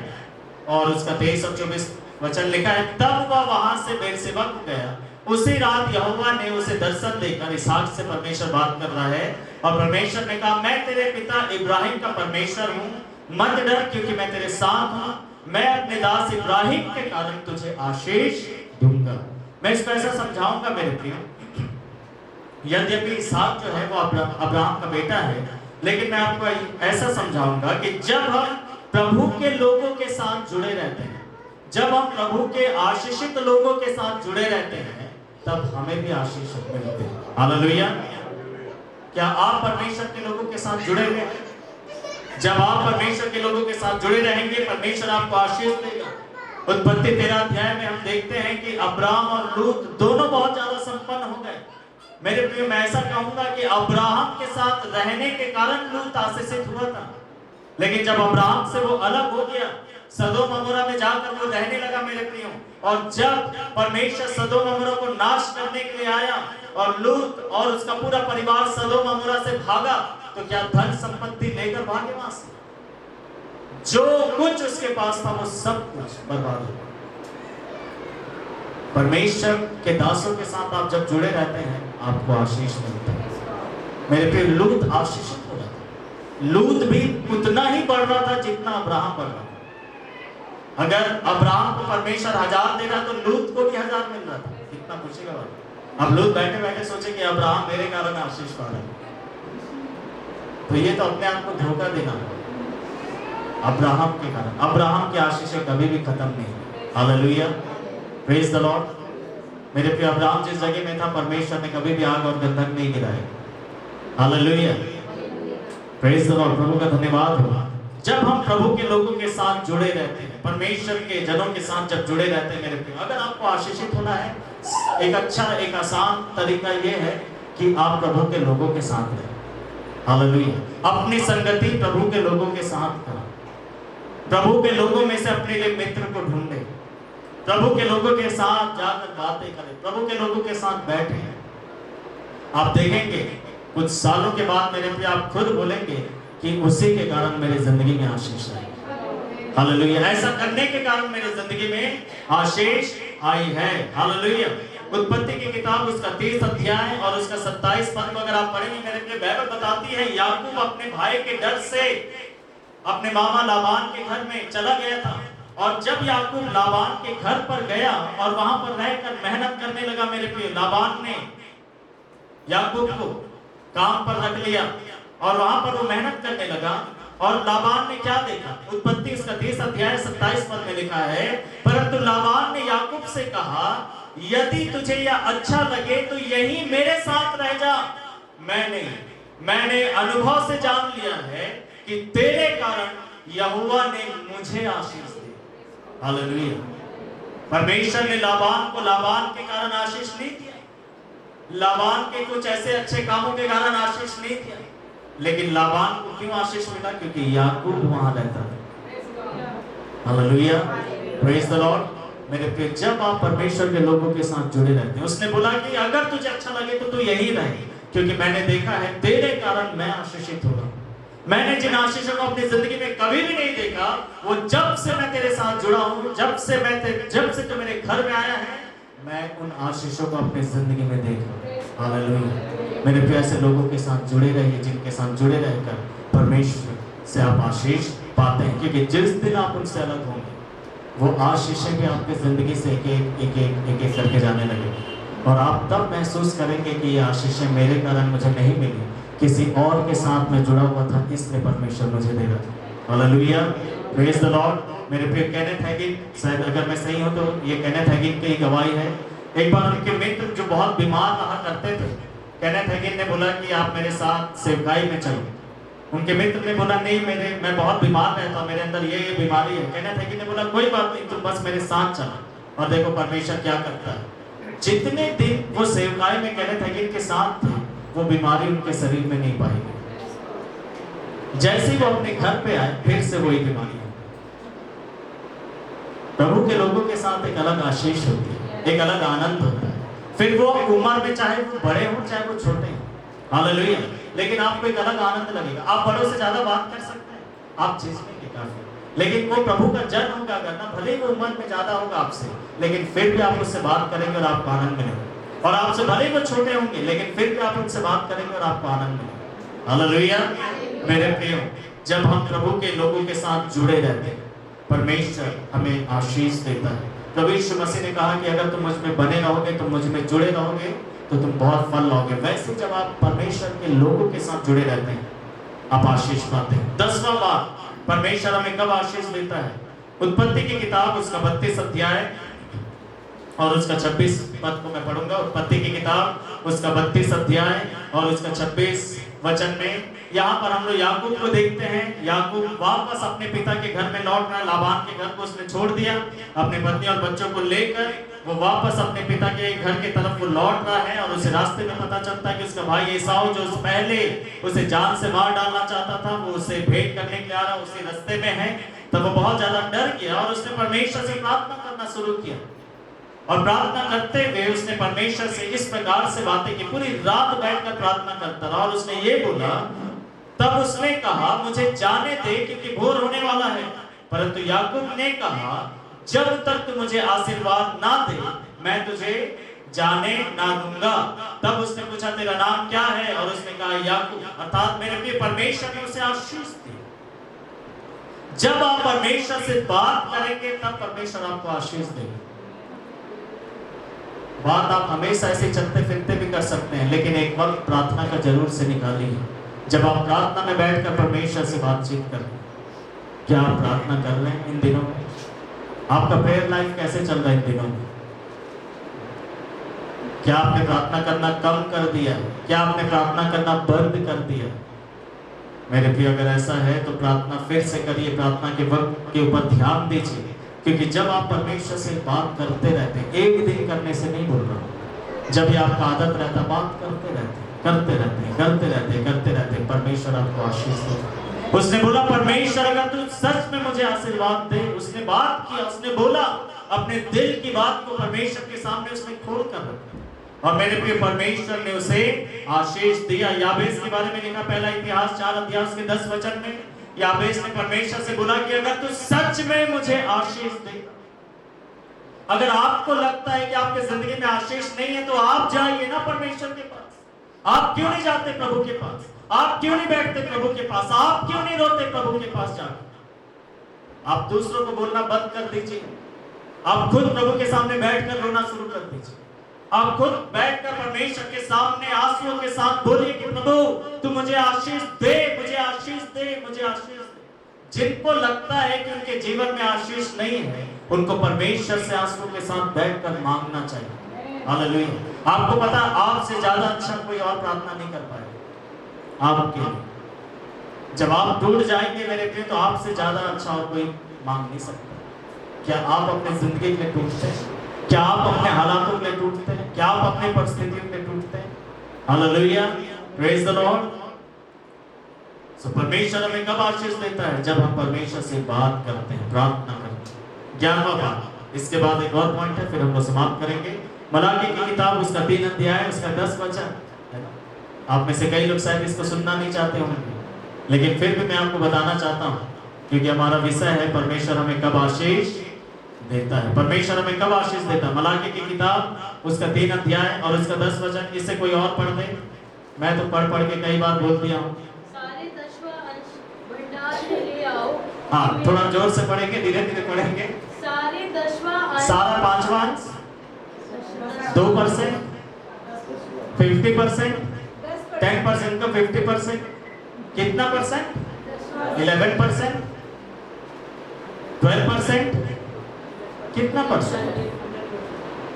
और उसका 23 और 24 वचन लिखा है, तब वह वहां से बेर्शेबा को गया। उसी रात यहोवा ने उसे दर्शन देकर, इसहाक से परमेश्वर बात कर रहा है, और परमेश्वर ने कहा, मैं तेरे पिता इब्राहिम का परमेश्वर हूँ, मत डर क्योंकि मैं तेरे साथ हूँ, मैं अपने दास इब्राहिम के कारण तुझे आशीष दूंगा। मैं इसको ऐसा समझाऊंगा मेरे प्रिय, यद्यपि इसहाक जो है वो अब्राहम का बेटा है, लेकिन मैं आपको ऐसा समझाऊंगा कि जब हम प्रभु के लोगों के साथ जुड़े रहते हैं, जब हम प्रभु के आशीषित लोगों के साथ जुड़े रहते हैं, तब हमें भी आशीष मिलते हैं। हालेलुया। क्या आप परमेश्वर के लोगों के साथ जुड़े हुए हैं? जब आप परमेश्वर के लोगों के साथ जुड़े रहेंगे, परमेश्वर आपको आशीष देगा। उत्पत्ति 13 अध्याय में हम देखते हैं कि अब्राहम और लूत दोनों बहुत ज्यादा संपन्न हो गए। मेरे प्रिय, मैं ऐसा कहूंगा कि अब्राहम के साथ रहने के कारण लूत आशीषित हुआ था, लेकिन जब अब्राहम से वो अलग हो गया, सदोम अमोरा में जाकर वो रहने लगा मेरे प्रियो, और जब परमेश्वर सदोम अमोरा को नाश करने के लिए आया और लूत और उसका पूरा परिवार सदोम अमोरा से भागा, तो क्या धन संपत्ति लेकर भागे वहां से? जो कुछ उसके पास था वो सब कुछ बर्बाद हो गया। परमेश्वर के दासों के साथ आप जब जुड़े रहते हैं, आपको आशीष मिलता है। मेरे प्रिय, लूत आशीषित हो रहा था। लूत भी उतना ही बढ़ रहा था जितना अब्राहम बढ़ रहा था। अगर अब्राहम को परमेश्वर 1000 दे रहा तो लूत को भी 1000 मिल रहा था। कितना खुशी का बात। अब लूत बैठे बैठे सोचे कि अब्राहम मेरे कारण आशीष पा रहा है, तो ये तो अपने आप को धोखा देना है। अब्राहम के कारण, अब्राहम की आशीषें कभी भी खत्म नहीं। Hallelujah, praise the lord. मेरे प्रिय, अब्राहम जिस जगह में था, परमेश्वर ने कभी भी आग और गंधक नहीं गिराया। Hallelujah, praise the lord. प्रभु का धन्यवाद हो। जब हम प्रभु के लोगों के साथ जुड़े रहते हैं, परमेश्वर के जनों के साथ जब जुड़े रहते हैं, मेरे प्रिय, अगर आपको आशीषित होना है, एक अच्छा, एक आसान तरीका यह है कि आप प्रभु के लोगों के साथ रहें। हालेलुया, अपनी संगति प्रभु के लोगों के साथ करें। प्रभु के लोगों में से अपने लिए मित्र को ढूंढे, प्रभु के लोगों के साथ जाकर बातें करें, प्रभु के लोगों के साथ बैठे। आप देखेंगे कुछ सालों के बाद मेरे प्रिय, आप खुद बोलेंगे कि उसी के कारण मेरी जिंदगी में आशीष आई। हालेलुया, ऐसा करने के कारण मेरी जिंदगी में आशीष आई है। हालेलुया। उत्पत्ति की किताब उसका 30 अध्याय और उसका 27 पद को अगर आप पढ़ेंगे मेरे प्रिय, बाइबल बताती है याकूब अपने भाई के डर से अपने मामा लाबान के घर में चला गया था, और जब याकूब लाबान के घर पर गया और वहां पर रहकर मेहनत करने लगा, मेरे प्रिय, लाबान ने याकूब को काम पर रख लिया और वहां पर वो मेहनत करने लगा। और लाबान ने क्या देखा? उत्पत्ति इसका 30 अध्याय 27 पद में लिखा है, परंतु लाबान ने याकूब से कहा, यदि तुझे यह अच्छा लगे तो यही मेरे साथ रह जा। मैंने अनुभव से जान लिया है कि तेरे कारण यहोवा ने मुझे आशीष दी। हालेलुया। परमेश्वर ने लाबान को लाबान के कारण आशीष नहीं दिया, लाबान के कुछ ऐसे अच्छे कामों के कारण आशीष नहीं दिया, लेकिन लाबान को क्यों आशीष मिला? क्योंकि याकूब वहां रहता था। Hallelujah, praise the lord. मेरे प्रिय, जब आप परमेश्वर के लोगों के साथ जुड़े रहते हैं, उसने बोला कि अगर तुझे अच्छा लगे तो तू यही रहे, क्योंकि मैंने देखा है तेरे कारण मैं आशीषित होगा। मैंने जिन आशीषों को अपनी जिंदगी में कभी भी नहीं देखा, वो जब से मैं तेरे साथ जुड़ा हूं, जब से तू मेरे घर में आया है, मैं उन आशीषों को अपनी जिंदगी में देखा। हालेलुया। मेरे प्रिय, ऐसे लोगों के साथ जुड़े रहिए जिनके साथ जुड़े रहकर परमेश्वर से आप आशीष पाते हैं, क्योंकि जिस दिन आप उनसे अलग होंगे, वो आशीषें भी आपकी जिंदगी से एक करके जाने लगेगी, और आप तब महसूस करेंगे कि ये आशीषें मेरे कारण मुझे नहीं मिली, किसी और के साथ मैं जुड़ा हुआ था, इसलिए परमेश्वर मुझे दे रहा था। Hallelujah, praise the lord. मेरे प्रिय, केनेथ हैगिन, शायद अगर मैं सही हूं तो ये केनेथ हैगिन की गवाही है। एक बार उनके मित्र जो बहुत बीमार रहा करते थे, केनेथ हैगिन ने बोला कि आप मेरे साथ सेवकाई में चलो। उनके मित्र ने बोला, नहीं, मैं बहुत बीमार रहता हूं, मेरे अंदर ये बीमारी है। केनेथ हैगिन ने बोला, कोई बात नहीं, तुम बस मेरे साथ चलो और देखो परमेश्वर क्या करता है। जितने दिन वो सेवकाई में केनेथ हैगिन के साथ थे, वो बीमारी उनके शरीर में नहीं पाई गई। जैसे ही वो अपने घर पे आए, फिर से वही बीमारी। प्रभु के लोगों के साथ एक अलग आशीष होती है, एक अलग आनंद होता है। फिर वो उम्र में चाहे वो बड़े हों चाहे वो छोटे हों, हालेलुया, लेकिन आपको एक अलग आनंद लगेगा। आप बड़ों से ज्यादा बात कर सकते हैं, आप झिझकेंगे काफी, लेकिन वो प्रभु का जन होगा करना, भले वो उम्र में ज्यादा होगा आपसे, लेकिन फिर भी आप उससे बात करेंगे और आपको आनंद मिलेगा। और आपसे भले वो छोटे होंगे, लेकिन फिर भी आप उनसे बात करेंगे और आपको आनंद मिलेगा। हालेलुया। मेरे प्रियो, जब हम प्रभु के लोगों के साथ जुड़े रहते हैं, परमेश्वर हमें आशीष देता है। प्रभु यीशु मसीह ने कहा कि अगर तुम मुझ में बने रहोगे, तुम मुझ में जुड़े रहोगे, तो तुम बहुत फल लाओगे। वैसे जब आप परमेश्वर के लोगों के साथ जुड़े रहते हैं, आप आशीष पाते हैं। 10वां बात, परमेश्वर हमें कब आशीष देता है? उत्पत्ति की किताब उसका 32 अध्याय और उसका 26 पद को मैं पढ़ूंगा। उत्पत्ति की किताब उसका 32 अध्याय और उसका 26 वचन में यहाँ पर हम लोग याकूब को देखते हैं। याकूब वापस अपने पिता के घर में लौट रहा है। लाबान के घर को उसने छोड़ दिया, अपने पत्नी और बच्चों को लेकर वो वापस अपने पिता के घर की तरफ वो लौट रहा है। और उसे रास्ते में पता चलता है कि उसका भाई एसाव जो पहले उसे जान से मार डालना चाहता था, वो उसे भेंट करने के लिए आ रहा, उसी रास्ते में है। तब वो बहुत ज्यादा डर गया और उसने परमेश्वर से प्रार्थना करना शुरू किया। और प्रार्थना करते हुए उसने परमेश्वर से इस प्रकार से बातें की, पूरी रात बैठकर प्रार्थना करता रहा। और उसने ये बोला, तब उसने कहा मुझे जाने दे क्योंकि भोर होने वाला है। परंतु याकूब ने कहा, जब तक तू मुझे आशीर्वाद ना दे मैं तुझे जाने ना दूंगा। तब उसने पूछा, तेरा नाम क्या है? और उसने कहा, याकूब। अर्थात मेरे प्रिय, परमेश्वर ने उसे आशीष दी। जब आप परमेश्वर से बात करेंगे तब परमेश्वर आपको आशीष देगा। बात आप हमेशा ऐसे चलते फिरते भी कर सकते हैं, लेकिन एक वक्त प्रार्थना का जरूर से निकालिए। जब आप प्रार्थना में बैठकर परमेश्वर से बातचीत करें। क्या आप प्रार्थना कर रहे हैं इन दिनों में? आपका प्रेयर लाइफ कैसे चल रहा है इन दिनों में? क्या आपने प्रार्थना करना कम कर दिया? क्या आपने प्रार्थना करना बंद कर दिया? मेरे प्रिय, अगर ऐसा है तो प्रार्थना फिर से करिए, प्रार्थना के वक्त के ऊपर ध्यान दीजिए। क्योंकि जब आप परमेश्वर से बात करते रहते हैं, एक दिन करने से नहीं बोल रहा, जब ये आपका आदत रहता, बात करते रहते हैं, परमेश्वर आपको आशीष देगा। उसने बोला, परमेश्वर अगर तू सच में मुझे आशीर्वाद दे। उसने बात किया, उसने बोला, अपने दिल की बात को परमेश्वर के सामने उसने खोल कर रखा। और मेरे प्रिय, परमेश्वर ने उसे आशीष दिया। याबेस के बारे में लिखा पहला इतिहास 4 अध्याय के 10 वचन में, याबेस ने परमेश्वर से बोला कि अगर तू सच में मुझे आशीष दे। अगर आपको लगता है कि आपकी जिंदगी में आशीष नहीं है तो आप जाइए ना परमेश्वर के पास। आप क्यों नहीं जाते प्रभु के पास? आप क्यों नहीं बैठते प्रभु के पास? आप क्यों नहीं रोते प्रभु के पास जाकर? आप दूसरों को बोलना बंद कर दीजिए। आप खुद प्रभु के सामने बैठकर रोना शुरू कर दीजिए। आप खुद बैठकर परमेश्वर के सामने आंसुओं के साथ बोलिए कि प्रभु तू मुझे आशीष दे, मुझे आशीष दे, मुझे आशीष दे। जिनको लगता है कि उनके जीवन में आशीष नहीं है, उनको परमेश्वर से आंसुओं के साथ बैठकर मांगना चाहिए। हालेलुया। आपको पता, आपसे ज्यादा अच्छा कोई और प्रार्थना नहीं कर पाएगा आपके लिए। जब आप टूट जाएंगे मेरे प्रिय, तो आपसे ज्यादा अच्छा और कोई मांग नहीं सकता। क्या आप अपने जिंदगी के लिए टूटते हैं? क्या आप अपने हालातों के लिए टूटते हैं? क्या आप अपनी परिस्थितियों के लिए टूटते हैं? Hallelujah, praise the lord. So परमेश्वर हमें कब आशीष देता है? जब हम परमेश्वर से बात करते हैं, प्रार्थना करते हैं। 11वां बात, इसके बाद एक और पॉइंट है, फिर हम लोग समाप्त करेंगे। मलाकी की किताब उसका 3 अध्याय उसका 10 वचन है ना। आप में से कई लोग शायद इसको सुनना नहीं चाहते होंगे, लेकिन फिर भी मैं आपको बताना चाहता हूँ, क्योंकि हमारा विषय है परमेश्वर हमें कब आशीष देता है। परमेश्वर हमें कब आशीष देता है? मलाकी की किताब उसका 3 अध्याय और उसका 10 वचन। इससे कोई और पढ़ दे। मैं तो पढ़ पढ़ के कई बार बोल दिया हूँ। सारे 10वां अंश भंडार में ले आओ। हाँ, थोड़ा जोर से पढ़ेंगे, धीरे धीरे पढ़ेंगे। सारे 10वां अंश, सारा 5वां अंश, 2%, 50%, 10% का 50%, कितना परसेंट? 11%, 12%, कितना परसेंट?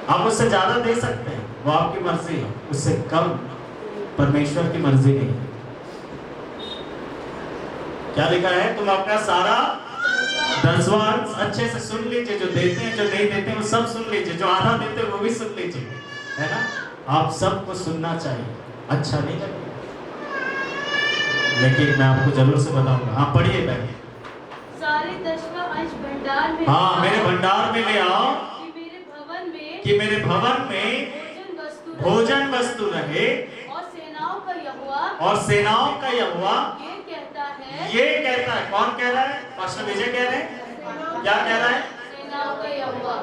आप उससे ज्यादा दे सकते हैं, वो आपकी मर्जी है। उससे कम परमेश्वर की मर्जी नहीं है। क्या लिखा है? तुम अपना सारा 10वां अंश अच्छे से सुन लीजिए। जो देते हैं, जो नहीं देते हैं, वो सब सुन लीजिए। जो आधा देते हैं वो भी सुन लीजिए, है ना। आप सबको सुनना चाहिए, अच्छा नहीं लगेगा, लेकिन मैं आपको जरूर से बताऊंगा। आप पढ़िए पहले। सारे 10वां अंश भंडार में, हाँ, मेरे भंडार में ले आओ, कि मेरे भवन में, कि मेरे भवन में भोजन वस्तु रहे। और सेनाओं का यहोवा, और सेनाओं का यहोवा ये कहता है, ये कहता है। कौन कह रहा है? पास्टर विजय कह रहे हैं। क्या कह रहा है? सेनाओं का यहोवा।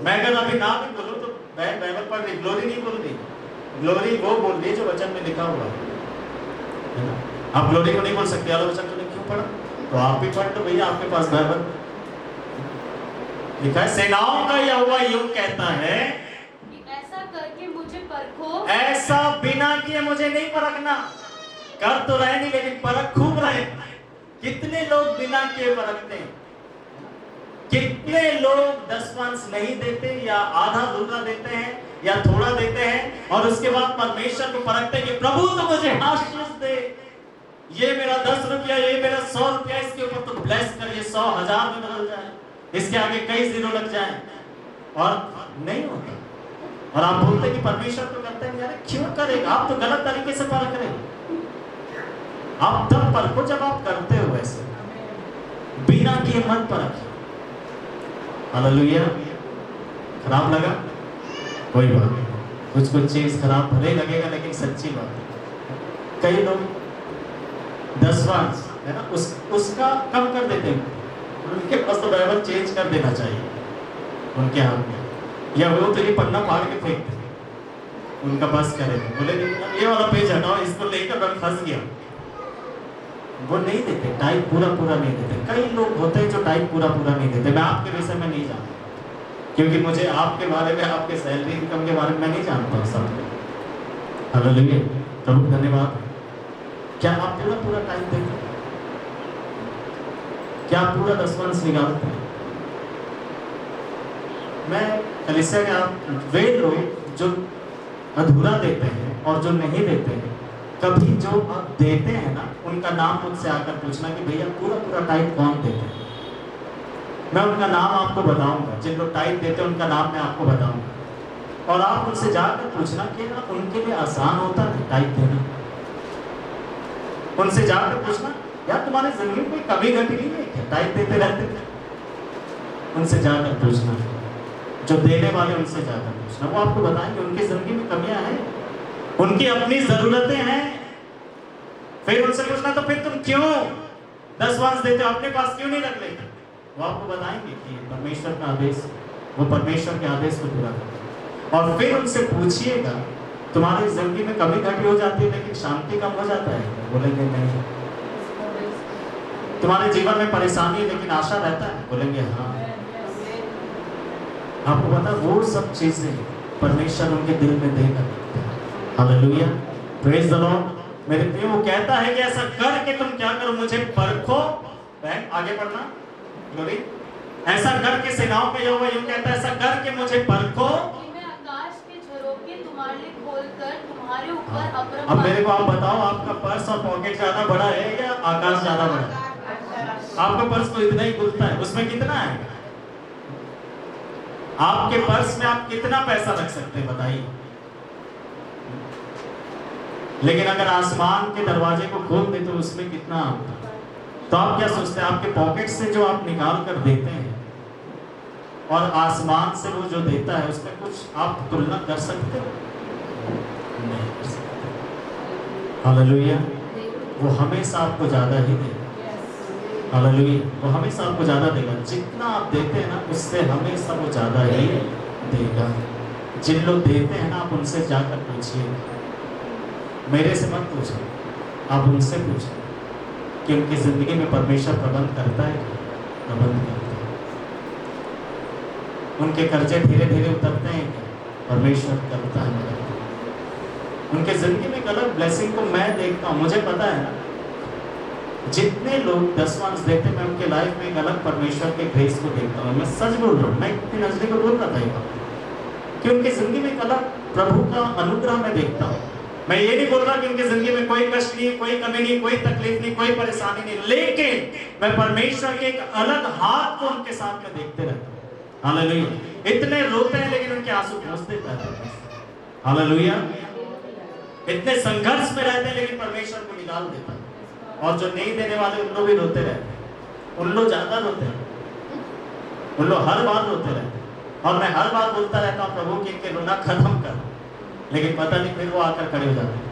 मैं अगर अभी ना भी बोलूं तो बाइबल पढ़ रही, ग्लोरी नहीं बोल रही। ग्लोरी वो बोल रही जो वचन में लिखा हुआ है ना। आप ग्लोरी को नहीं बोल सकते, वाला वचन तुमने क्यों पढ़ा? तो आप भी पढ़ लो भैया, आपके पास बाइबल लिखा है। सेनाओं का यहोवा यूं कहता है कि ऐसा करके मुझे परखो, ऐसा बिना किए मुझे नहीं परखना। कर तो रहे नहीं, लेकिन परख खूब रहे। कितने लोग बिना किए परखते हैं? कितने लोग 10वां नहीं देते, या आधा अधूरा देते हैं, या थोड़ा देते हैं, और उसके बाद परमेश्वर को परखते हैं कि प्रभु तो मुझे आशीष दे, ये मेरा 10 रुपया, ये मेरा 100 रुपया, इसके ऊपर तो ब्लेस कर, ये 100 1000 में बदल जाए, इसके आगे कई जीरो लग जाए, और नहीं होता। और आप बोलते हैं कि परमेश्वर तो करते हैं, यार क्यों करेगा? आप तो गलत तरीके से परख रहे हो। आप तब परखो जब आप करते हो वैसे, बिना किए मत परखिए। हालेलुया। खराब लगा? कोई बात नहीं, कुछ चीज खराब भले लगेगा लेकिन सच्ची बात है। कई लोग दसवांश है ना, उसका कम कर देते हैं। उनके पास तो बाइबल चेंज कर देना चाहिए उनके हाथ में, या वो तो ये पन्ना फाड़ के फेंक दे, उनका बस करे, बोले ये वाला पेज हटाओ, इसको लेकर मैं फंस गया। वो नहीं देते, टाइप पूरा नहीं देते। कई लोग होते हैं जो टाइप पूरा नहीं देते। मैं आपके विषय में नहीं जानता, क्योंकि मुझे आपके बारे में, आपके सैलरी इनकम के बारे में मैं नहीं जानता सब। हालेलुया, प्रभु धन्यवाद। क्या आप पूरा टाइम देते? क्या आप पूरा दसवांश निकालते हैं? मैं कलीसिया के आप वे लोग जो अधूरा देते हैं और जो नहीं देते हैं, कभी जो आप देते हैं ना, उनका नाम मुझसे आकर पूछना कि भैया पूरा टाइप कौन देते हैं। मैं उनका नाम आपको बताऊंगा, जिन लोग टाइप देते हैं उनका नाम मैं आपको बताऊंगा। और आप उनसे जाकर पूछना कि ना उनके लिए आसान होता है टाइप देना। उनसे जाकर पूछना, यार तुम्हारी जिंदगी में कोई कमी घटी नहीं है क्या, टाइप देते रहते थे? उनसे जाकर पूछना, जो देने वाले उनसे जाकर पूछना, वो आपको बताएंगे उनकी जिंदगी में कमियां हैं, उनकी अपनी जरूरतें हैं। फिर उनसे पूछना, तो फिर तुम क्यों दसवांश देते हो, अपने पास क्यों नहीं रख लेते? वो आपको बताएंगे कि परमेश्वर का आदेश, वो परमेश्वर के आदेश को पूरा करते। और फिर उनसे पूछिएगा, तुम्हारी जिंदगी में कमी घटी हो जाती है लेकिन शांति कम हो जाता है? बोलेंगे नहीं। तुम्हारे जीवन में परेशानी है लेकिन आशा रहता है? बोलेंगे हाँ। आपको पता, वो सब चीजें परमेश्वर उनके दिल में देगा। Hallelujah, praise the lord. मेरे प्रिय, वो कहता है कि ऐसा करके तुम क्या करो, मुझे परखो। आगे पढ़ना, ग्लोरी। ऐसा करके सेनाओं का यहोवा यूं कहता है, ऐसा करके मुझे परखो कि मैं आकाश के झरोखे तुम्हारे लिए खोलकर तुम्हारे ऊपर अपरंपार। अब मेरे को आप बताओ, आपका पर्स और पॉकेट ज्यादा बड़ा है या आकाश ज्यादा बड़ा है? आपका पर्स तो इतना ही खुलता है, उसमें कितना है? आपके पर्स में आप कितना पैसा रख सकते हैं बताइए? लेकिन अगर आसमान के दरवाजे को खोल दे तो उसमें कितना? तो आप क्या सोचते हैं, आपके पॉकेट से जो आप निकाल कर देते हैं और आसमान से वो जो देता है, उसमें कुछ आप तुलना कर सकते हो? नहीं कर सकते। हालेलुया, वो हमेशा आपको ज्यादा ही देगा। हालेलुया, वो हमेशा आपको ज्यादा देगा। जितना आप देते हैं ना, उससे हमेशा वो ज्यादा ही देगा। जिन लोग देते हैं ना, आप उनसे जाकर पूछिए, मेरे से मत पूछो, आप उनसे पूछो कि उनकी जिंदगी में परमेश्वर प्रबंध करता है, प्रबंध करता है। उनके कर्जे धीरे धीरे उतरते हैं, परमेश्वर करता है, मदद करता है। उनके जिंदगी में एक अलग ब्लेसिंग को मैं देखता हूँ। मुझे पता है ना, जितने लोग दसवांश देते हैं, मैं उनके लाइफ में एक अलग परमेश्वर के ग्रेस को देखता हूँ। मैं सच बोल रहा हूँ, मैं इतनी नजदीक बोल रहा था कि उनकी जिंदगी में एक अलग प्रभु का अनुग्रह मैं देखता हूँ। मैं ये नहीं बोल रहा कि उनकी जिंदगी में कोई कष्ट नहीं, कोई कमी नहीं, कोई तकलीफ नहीं, कोई परेशानी नहीं, लेकिन मैं परमेश्वर के एक अलग हाथ को उनके साथ में देखते रहता हूँ। हालेलुया, इतने रोते हैं लेकिन उनके आंसू पहुंच देता है। हालेलुया, इतने संघर्ष में रहते हैं लेकिन परमेश्वर को निकाल देता है। और जो नहीं देने वाले, उन लोग भी रोते रहते हैं, उन लोग ज्यादा रोते हैं, उन लोग हर बार रोते रहते हैं। और मैं हर बार बोलता रहता हूँ, प्रभु कि इनके रोना खत्म कर, लेकिन पता नहीं फिर वो आकर खड़े हो जाते हैं।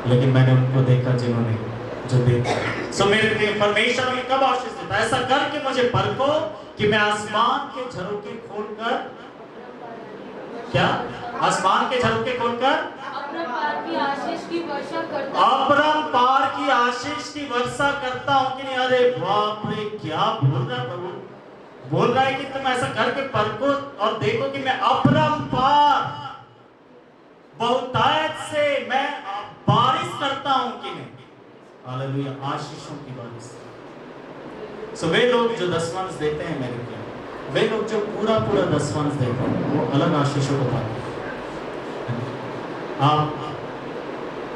लेकिन मैंने उनको देखा जिन्होंने जो देते। सो मेरे परमेश्वर में कब आशीष देता है? ऐसा करके मुझे परखो कि मैं आसमान के झरोखे खोलकर, क्या आसमान के झरोखे खोलकर अपरंपार की आशीष की वर्षा करता अपरंपार की आशीष की वर्षा करता हूं कि नहीं? अरे बाप रे, क्या बोल रहा है प्रभु? बोल रहा है कि तुम ऐसा करके परखो और देखो कि मैं अपरंपार बहुतायत से मैं बारिश करता हूं कि नहीं। हालेलुया, आशीषों की बारिश। सो वे लोग जो दसवांश देते हैं मेरे प्यारे, वे लोग जो पूरा दसवांश देते हैं, वो अलग आशीषों को पाते हैं। आप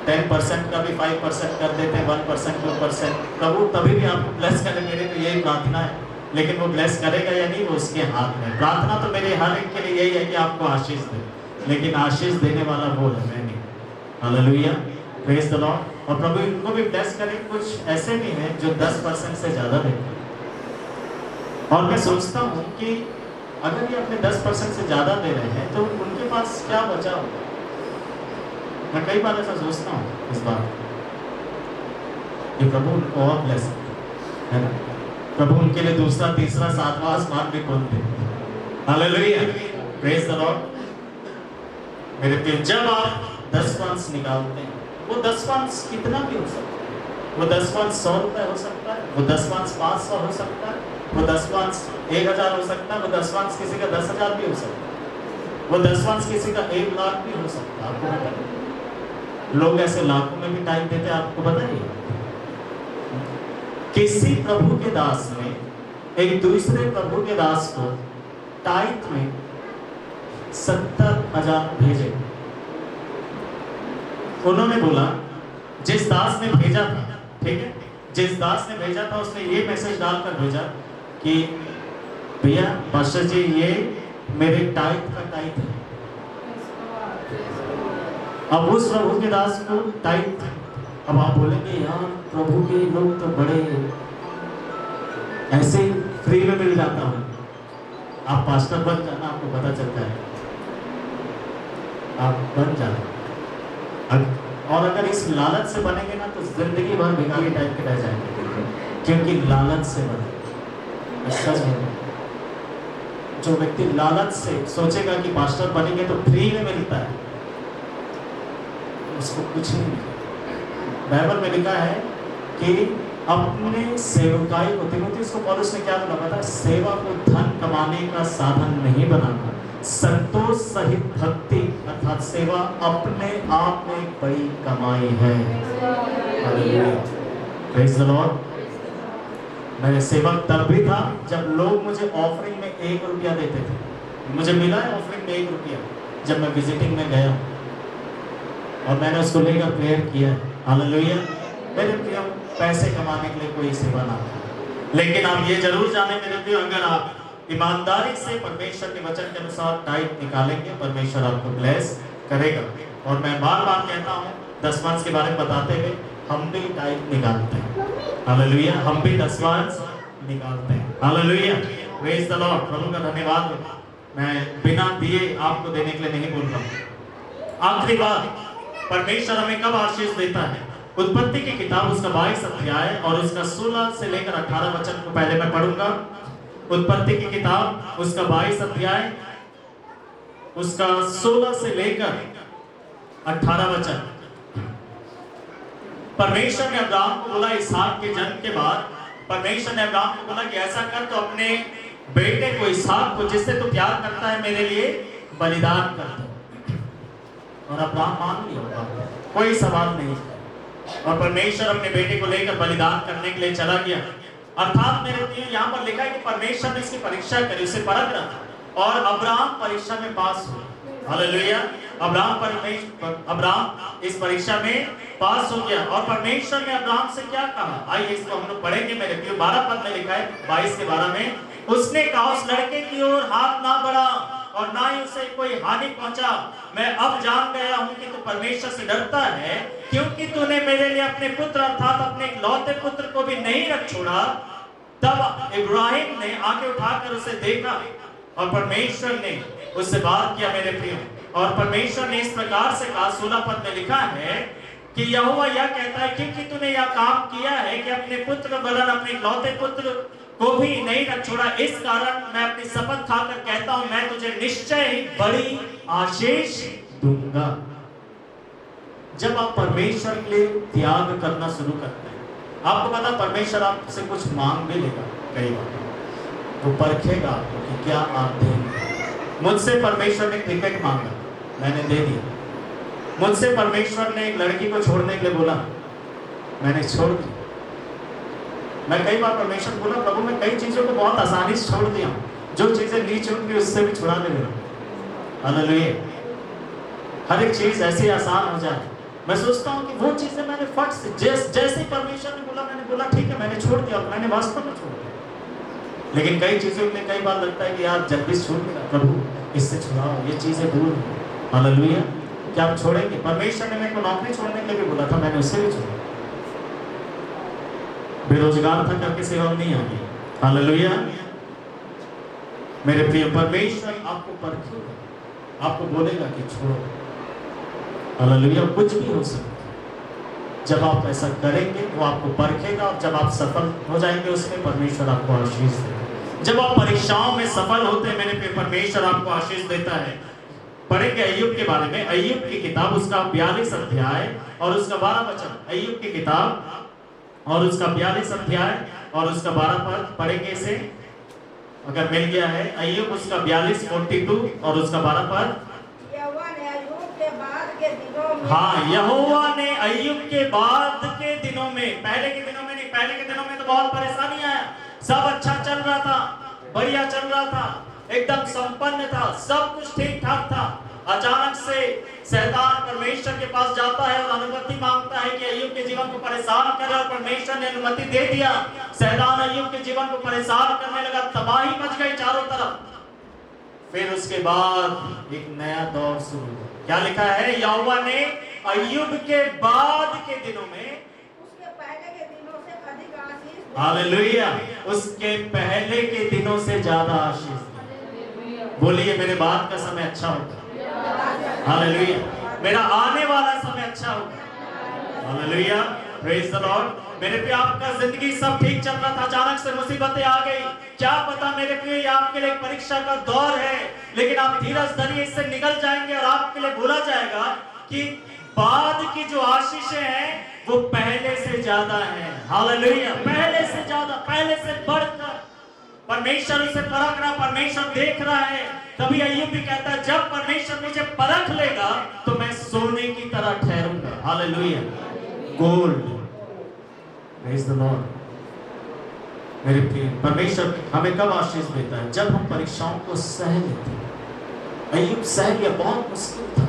10% का भी 5% कर देते हैं, 1% 2%, प्रभु तभी भी आपको ब्लेस करे। मेरे तो यही प्रार्थना है, लेकिन वो ब्लेस करेगा या नहीं वो उसके हाथ में। प्रार्थना तो मेरे हर एक के लिए यही है कि आपको आशीष दे, लेकिन आशीष देने वाला वो है, मैं नहीं। Hallelujah, praise the Lord. और प्रभु इनको भी ब्लेस करे। कुछ ऐसे भी हैं जो 10% से ज़्यादा देते हैं, और मैं सोचता हूँ कि अगर ये अपने 10% से ज़्यादा दे रहे हैं तो उनके पास क्या बचा होगा। मैं कई बार ऐसा सोचता हूँ इस बात कि प्रभु उनको और ब्लेस है ना, प्रभु उनके लिए दूसरा तीसरा सातवां आसमान भी खोल दे। Hallelujah, praise the lord. मेरे प्रिय, जब आप 10 निकालते हैं, वो 10 कितना भी हो सकता है। वो 10 100 रुपए हो सकता है, वो 10 500 हो सकता है, वो 10 1000 हो सकता है, वो 10 किसी का 10,000 भी हो सकता है, वो 10 किसी का 1 लाख भी हो सकता है। आपको पता है लोग ऐसे लाखों में भी टाइम देते हैं, आपको पता है। किसी प्रभु के दास ने एक दूसरे प्रभु के दास को टाइट में 70,000 भेजे। उन्होंने बोला, जिस दास ने भेजा था, ठीक है, जिस दास ने भेजा था उसने ये मैसेज डालकर भेजा कि भैया पास्टर जी ये मेरे टाइट का टाइट है। अब उस प्रभु के दास को टाइट, अब आप बोलेंगे यार प्रभु के लोग तो बड़े ऐसे ही फ्री में मिल जाता हूँ। आप पास्टर बन जाना, आपको पता चलता है, आप बन जाना। और अगर इस लालच से बनेंगे ना तो जिंदगी भर भिखारी टाइप के रह जाएंगे, क्योंकि लालच से बने। सच में जो व्यक्ति लालच से सोचेगा कि पास्टर बनेंगे तो फ्री में मिलता है, उसको कुछ नहीं मिलेगा। बाइबल में लिखा है कि अपने सेवकाई को, तीमुथियुस को पौलुस ने क्या बोला पता, सेवा को धन कमाने का साधन नहीं बनाना, संतोष सहित भक्ति अर्थात सेवा अपने आप में एक बड़ी कमाई है। Hallelujah, praise the Lord. मैं सेवक तब भी था जब लोग मुझे ऑफरिंग में 1 रुपया देते थे। मुझे मिला है ऑफरिंग में 1 रुपया जब मैं विजिटिंग में गया और मैंने उसको लेकर प्रेयर किया। हालेलुया। मेरे प्रिय, पैसे कमाने के लिए कोई सेवा ना हो, लेकिन आप ये जरूर जाने मेरे प्रिय, अगर आप ईमानदारी से परमेश्वर के वचन के अनुसार टाइप निकालेंगे, परमेश्वर आपको ब्लेस करेगा। और मैं बार बार कहता हूँ 10 के बारे में बताते हुए, हम भी टाइप निकालते हैं। हालेलुया, हम भी 10 निकालते हैं। Hallelujah, praise the lord. प्रभु का धन्यवाद। मैं बिना दिए आपको देने के लिए नहीं बोल रहा हूँ। आखिरी बात, परमेश्वर हमें कब आशीष देता है? उत्पत्ति की किताब उसका 22 अध्याय और उसका 16 से लेकर 18 वचन को पहले मैं पढ़ूंगा। उत्पत्ति की किताब उसका 22 अध्याय उसका 16 से लेकर 18 वचन। परमेश्वर ने अब्राहम को बोला, इसहाक के जन्म के बाद परमेश्वर ने अब्राहम को बोला कि ऐसा कर तो अपने बेटे को इसहाक को, जिससे तू प्यार करता है, मेरे लिए बलिदान कर दे। और अब्राहम मान लिया, कोई सवाल नहीं। और परमेश्वर अपने बेटे को लेकर बलिदान करने के लिए चला गया। अर्थात मेरे प्रिय, यहाँ पर लिखा है कि परमेश्वर ने इसकी परीक्षा करी, उसे परख रहा और अब्राहम परीक्षा में पास हुआ। हालेलुया, अब्राहम इस परीक्षा में पास हो गया। और परमेश्वर ने अब्राहम से क्या कहा, आइए इसको हम लोग पढ़ेंगे मेरे प्रिय। 12 पद में लिखा है, 22 के 12 में, उसने कहा उस लड़के की ओर हाथ ना बढ़ा और ना ही उसे कोई हानि पहुंचा। मैं अब जान गया हूं कि तू परमेश्वर से डरता है, क्योंकि तूने मेरे लिए अपने पुत्र अर्थात अपने इकलौते पुत्र को भी नहीं रख छोड़ा। तब इब्राहिम ने आंखें उठाकर उसे देखा और परमेश्वर ने उससे बात किया मेरे प्रिय। और परमेश्वर ने इस प्रकार से कहा, 16 पद में लिखा है कि यहोवा यह कहता है, क्योंकि तूने यह काम किया है कि अपने पुत्र वरन अपने इकलौते पुत्र को भी नहीं रख छोड़ा, इस कारण मैं अपनी शपथ खाकर कहता हूं, मैं तुझे निश्चय ही बड़ी आशीष दूंगा। जब आप परमेश्वर के लिए त्याग करना शुरू करते हैं, आपको पता परमेश्वर आपसे कुछ मांग भी लेगा। कई बार वो परखेगा आपको कि क्या आप देंगे। मुझसे परमेश्वर ने क्रिकेट मांगा, मैंने दे दिया। मुझसे परमेश्वर ने एक लड़की को छोड़ने के लिए बोला, मैंने छोड़ दी। मैं कई बार परमेश्वर को बोला, प्रभु मैं कई चीजों को बहुत आसानी से छोड़ दिया, जो चीजें नीच होंगी उससे भी छुड़ा ले मेरा। हालेलुया, हर एक चीज ऐसी आसान हो जाए, मैं सोचता हूँ कि वो चीजें मैंने फट से जैसे ही परमेश्वर ने बोला, मैंने बोला ठीक है, मैंने छोड़ दिया, मैंने वास्तव में छोड़ दिया। लेकिन कई चीजों में कई बार लगता है कि यार जल्दी छूट गया, प्रभु इससे छुड़ाओ, ये चीजें दूर है। हालेलुया। क्या आप छोड़ेंगे? परमेश्वर ने मेरे को नौकरी छोड़ने के लिए भी बोला था, मैंने उसे भी छोड़ा। बेरोजगार था, करके सेवा नहीं आ गई। हालेलुया। मेरे प्रिय, परमेश्वर आपको परखेगा, आपको बोलेगा कि छोड़ो। हालेलुया। कुछ भी हो सकता है। जब आप ऐसा करेंगे वो आपको परखेगा, और जब आप सफल हो जाएंगे उसमें, परमेश्वर आपको आशीष देगा। जब आप परीक्षाओं में सफल होते हैं, मेरे प्रिय, परमेश्वर आपको आशीष देता है। पढ़ेंगे अय्यूब के बारे में, अय्यूब की किताब उसका 42 अध्याय और उसका 12 वचन। अय्यूब की किताब और उसका 42 अध्याय और उसका 12 पद पढ़ेंगे इसे, अगर मिल गया है। अय्यूब उसका 42 और उसका 12 पद। हाँ, यहोवा ने अय्यूब के बाद के दिनों में, पहले के दिनों में नहीं, पहले के दिनों में तो बहुत परेशानी आया, सब अच्छा चल रहा था, बढ़िया चल रहा था, एकदम संपन्न था, सब कुछ ठीक ठाक था। अचानक से शैतान परमेश्वर के पास जाता है और अनुमति मांगता है कि अय्यूब के जीवन को परेशान करे, और परमेश्वर ने अनुमति दे दिया। शैतान अय्यूब के जीवन को परेशान करने लगा, तबाही मच गई चारों तरफ। फिर उसके बाद एक नया दौर शुरू हुआ। क्या लिखा है? यहोवा ने अय्यूब के बाद के दिनों में, उसके पहले के दिनों से अधिक आशीष, हालेलुया, उसके पहले के दिनों से ज्यादा आशीष। बोलिए मेरे बाद का समय अच्छा होगा। हालेलुया। मेरा आने वाला समय अच्छा होगा। हालेलुया। Praise the lord. मेरे पे आपका जिंदगी सब ठीक चल रहा था, अचानक से मुसीबतें आ गई। क्या पता मेरे पे आपके लिए परीक्षा का दौर है, लेकिन आप धीरज धरिए, इससे निकल जाएंगे और आपके लिए बोला जाएगा कि बाद की जो आशीषें हैं वो पहले से ज्यादा है। हालेलुया। पहले से ज्यादा, पहले से बढ़कर। परमेश्वर उसे परख रहा, परमेश्वर देख रहा है। तभी अय्यूब भी कहता है, जब परमेश्वर मुझे परख लेगा तो मैं सोने की तरह ठहरूंगा। Hallelujah. Gold. Praise the lord. मेरे प्रिय, परमेश्वर हमें कब आशीष देता है? जब हम परीक्षाओं को सह लेते हैं। अय्यूब सह लिया, बहुत मुश्किल था,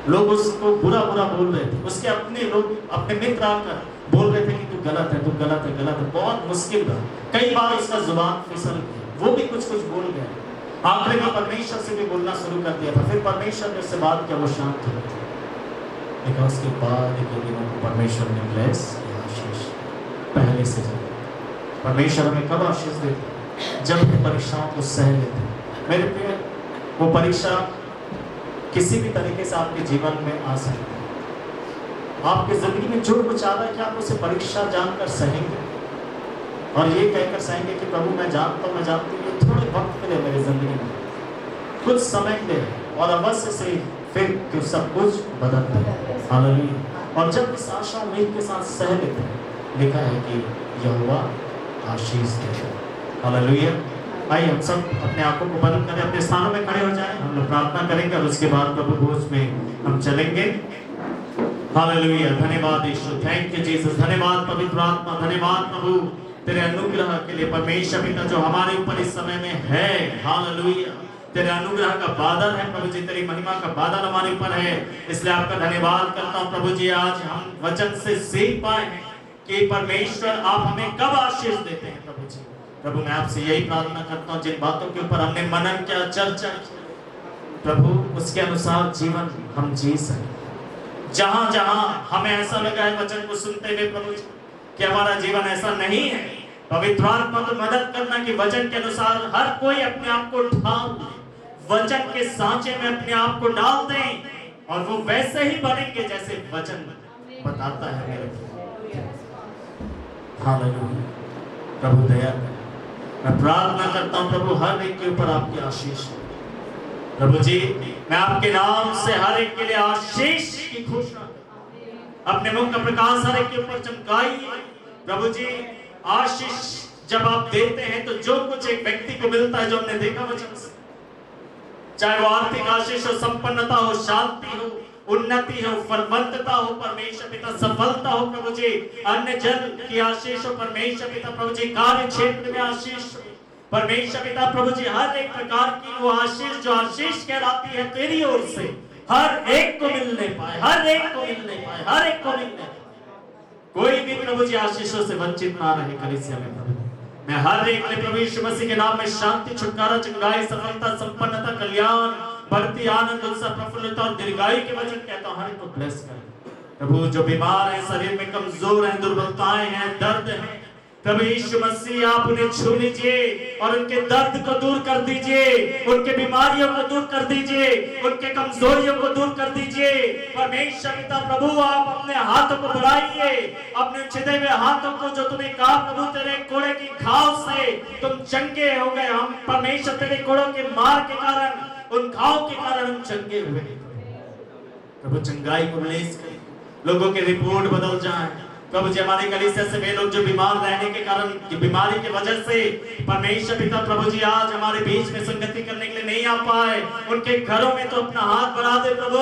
लोग उसको बुरा बुरा बोल रहे थे, उसके अपने लोग, अपने मित्र आकर बोल रहे थे कि तू गलत है, तू गलत है, गलत है। बहुत मुश्किल था, कई बार उसका जुबान फिसल गया, वो भी कुछ कुछ बोल गया। आखिर में परमेश्वर से भी बोलना शुरू कर दिया था। फिर परमेश्वर ने उससे बात किया, वो शांत हो गया। लेकिन उसके बाद के दिनों को परमेश्वर ने ब्लेस किया, आशीष पहले से ज्यादा। परमेश्वर हमें कब आशीष देता है? जब हम परीक्षाओं को सह लेते हैं। मेरे प्रिय, वो परीक्षा किसी भी तरीके से आपके जीवन में आ सकती है। आपकी जिंदगी में जो कुछ आ रहा है, कि आप उसे परीक्षा जानकर सहेंगे और ये कहकर सहेंगे कि प्रभु मैं जानता हूँ, मैं जानती हूँ, थोड़े वक्त के लिए मेरी जिंदगी में, कुछ समय के लिए, और अवश्य से फिर सब कुछ बदल जाए। हालेलुया। और जब इस आशा उम्मीद के साथ सह लेते हैं, लिखा है कि यहोवा आशीष देता है। हालेलुया। आइए हम सब अपने आंखों को बंद करें, अपने स्थानों में खड़े हो जाएं, हम लोग प्रार्थना करेंगे और उसके बाद प्रभु भोज में हम चलेंगे। हालेलुया। धन्यवाद यीशु, थैंक यू जीसस। धन्यवाद पवित्र आत्मा, धन्यवाद प्रभु तेरे अनुग्रह के लिए। परमेश्वर पिता जो हमारे ऊपर इस समय में है, हालेलुया, तेरे अनुग्रह का बादल है प्रभु जी, तेरी महिमा का बादल हमारे ऊपर है। इसलिए आपका धन्यवाद करता हूँ प्रभु जी। आज हम वचन से सीख पाए हैं कि परमेश्वर आप हमें कब आशीष देते हैं प्रभु जी। प्रभु मैं आपसे यही प्रार्थना करता हूँ, जिन बातों के ऊपर हमने मनन किया, चर्चा की, प्रभु उसके अनुसार जीवन हम जी सके। जहां जहां हमें ऐसा लगा है वचन को सुनते हुए प्रभु जी कि हमारा जीवन ऐसा नहीं है, पवित्र आत्मा को मदद करना कि वचन के अनुसार हर कोई अपने आप को ढाल दे, वचन के सांचे में अपने आप को डाल दें और वो वैसे ही बनेंगे जैसे वचन बताता है। मेरे हालेलुया। प्रभु दया करें। मैं प्रार्थना करता हूं प्रभु हर एक के ऊपर आपकी आशीष हो। प्रभु जी मैं आपके नाम से हर एक के लिए आशीष की घोषणा करता हूं। अपने मुख का प्रकाश हर एक के ऊपर चमकाइए प्रभु जी। आशीष जब आप देते हैं तो जो कुछ एक व्यक्ति को मिलता है, जो हमने देखा वचन से, चाहे वो आर्थिक आशीष हो, संपन्नता हो, शांति हो, उन्नति हो, फलवंतता हो, परमेश्वर पिता सफलता हो प्रभु जी, अन्य जन की आशीष हो परमेश्वर पिता प्रभु जी, कार्य क्षेत्र में आशीष हो परमेश्वर पिता प्रभु जी, हर एक प्रकार की वो आशीष जो आशीष कहलाती है तेरी ओर से हर एक को मिलने पाए, हर एक को मिलने पाए, हर एक को मिलने पाए। कोई भी प्रभु जी आशीषों से वंचित ना रहे कलीसिया में प्रभु। मैं हर एक में प्रभु यीशु मसीह के नाम में शांति, छुटकारा, चंगाई, सफलता, संपन्नता, कल्याण, बढ़ती आनंद, उत्साह, प्रफुल्लता और दीर्घायु के वचन कहता हूं, हर एक को ब्लेस कर प्रभु। जो बीमार है, शरीर में कमजोर है, दुर्बलताएं हैं, दर्द है, प्रभु यीशु मसीह आप उन्हें छू लीजिए और उनके दर्द को दूर कर दीजिए, उनके बीमारियों को दूर कर दीजिए, उनके कमजोरियों को दूर कर दीजिए। परमेश्वर पिता प्रभु आप अपने हाथों को बढ़ाइए, अपने छिदे हुए हाथों को, जो तुम्हें कहा प्रभु तेरे कोड़े की घाव से तुम चंगे हो गए। हम परमेश्वर तेरे कोड़ों के मार के कारण, उन घाव के कारण हम चंगे हुए प्रभु। चंगाई को रिलीज करें, लोगों की रिपोर्ट बदल जाए प्रभु जी। हमारे कलीसिया से वे लोग जो बीमार रहने के कारण, बीमारी की वजह से परमेश्वर पिता प्रभु जी आज हमारे बीच में संगति करने के लिए नहीं आ पाए, उनके घरों में तो अपना हाथ बढ़ा दे प्रभु,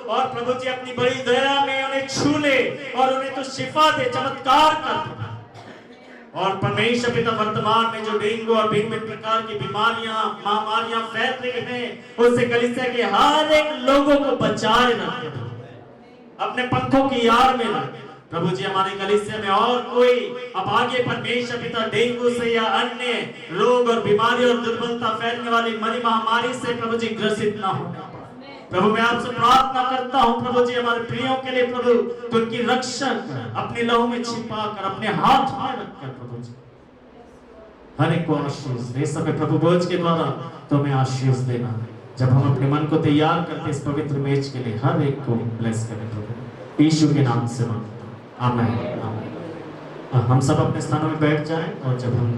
और प्रभु जी अपनी बड़ी दया में उन्हें छू ले और उन्हें तो शिफा दे, चमत्कार कर। और परमेश्वर पिता वर्तमान में जो डेंगू और भिन्न प्रकार की बीमारियां, महामारियां फैल रही हैं, उससे कलीसिया के हर एक लोगों को बचाए रखे, अपने पंखों की यार में रखे प्रभु जी। हमारे कलीसिया में और कोई अब आगे परमेश्वर पिता डेंगू से या अन्य रोग और बीमारी और दुर्बलता फैलने वाली मरी महामारी से प्रभु जी ग्रसित ना हो प्रभु। मैं आपसे प्रार्थना करता हूं प्रभु जी, हमारे प्रियों के लिए प्रभु, तो उनकी रक्षा कर, अपने लहू में छिपा कर, अपने हाथ में रखकर प्रभु जी हर एक को आशीष दे समय प्रभु। भोज के द्वारा तो हमें आशीष देना, जब हम अपने मन को तैयार करते इस पवित्र मेज के लिए, हर एक को ब्लेस करें प्रभु, यीशु के नाम से मांगता हूं, आमीन। हम सब अपने स्थानों में बैठ जाएं और जब हम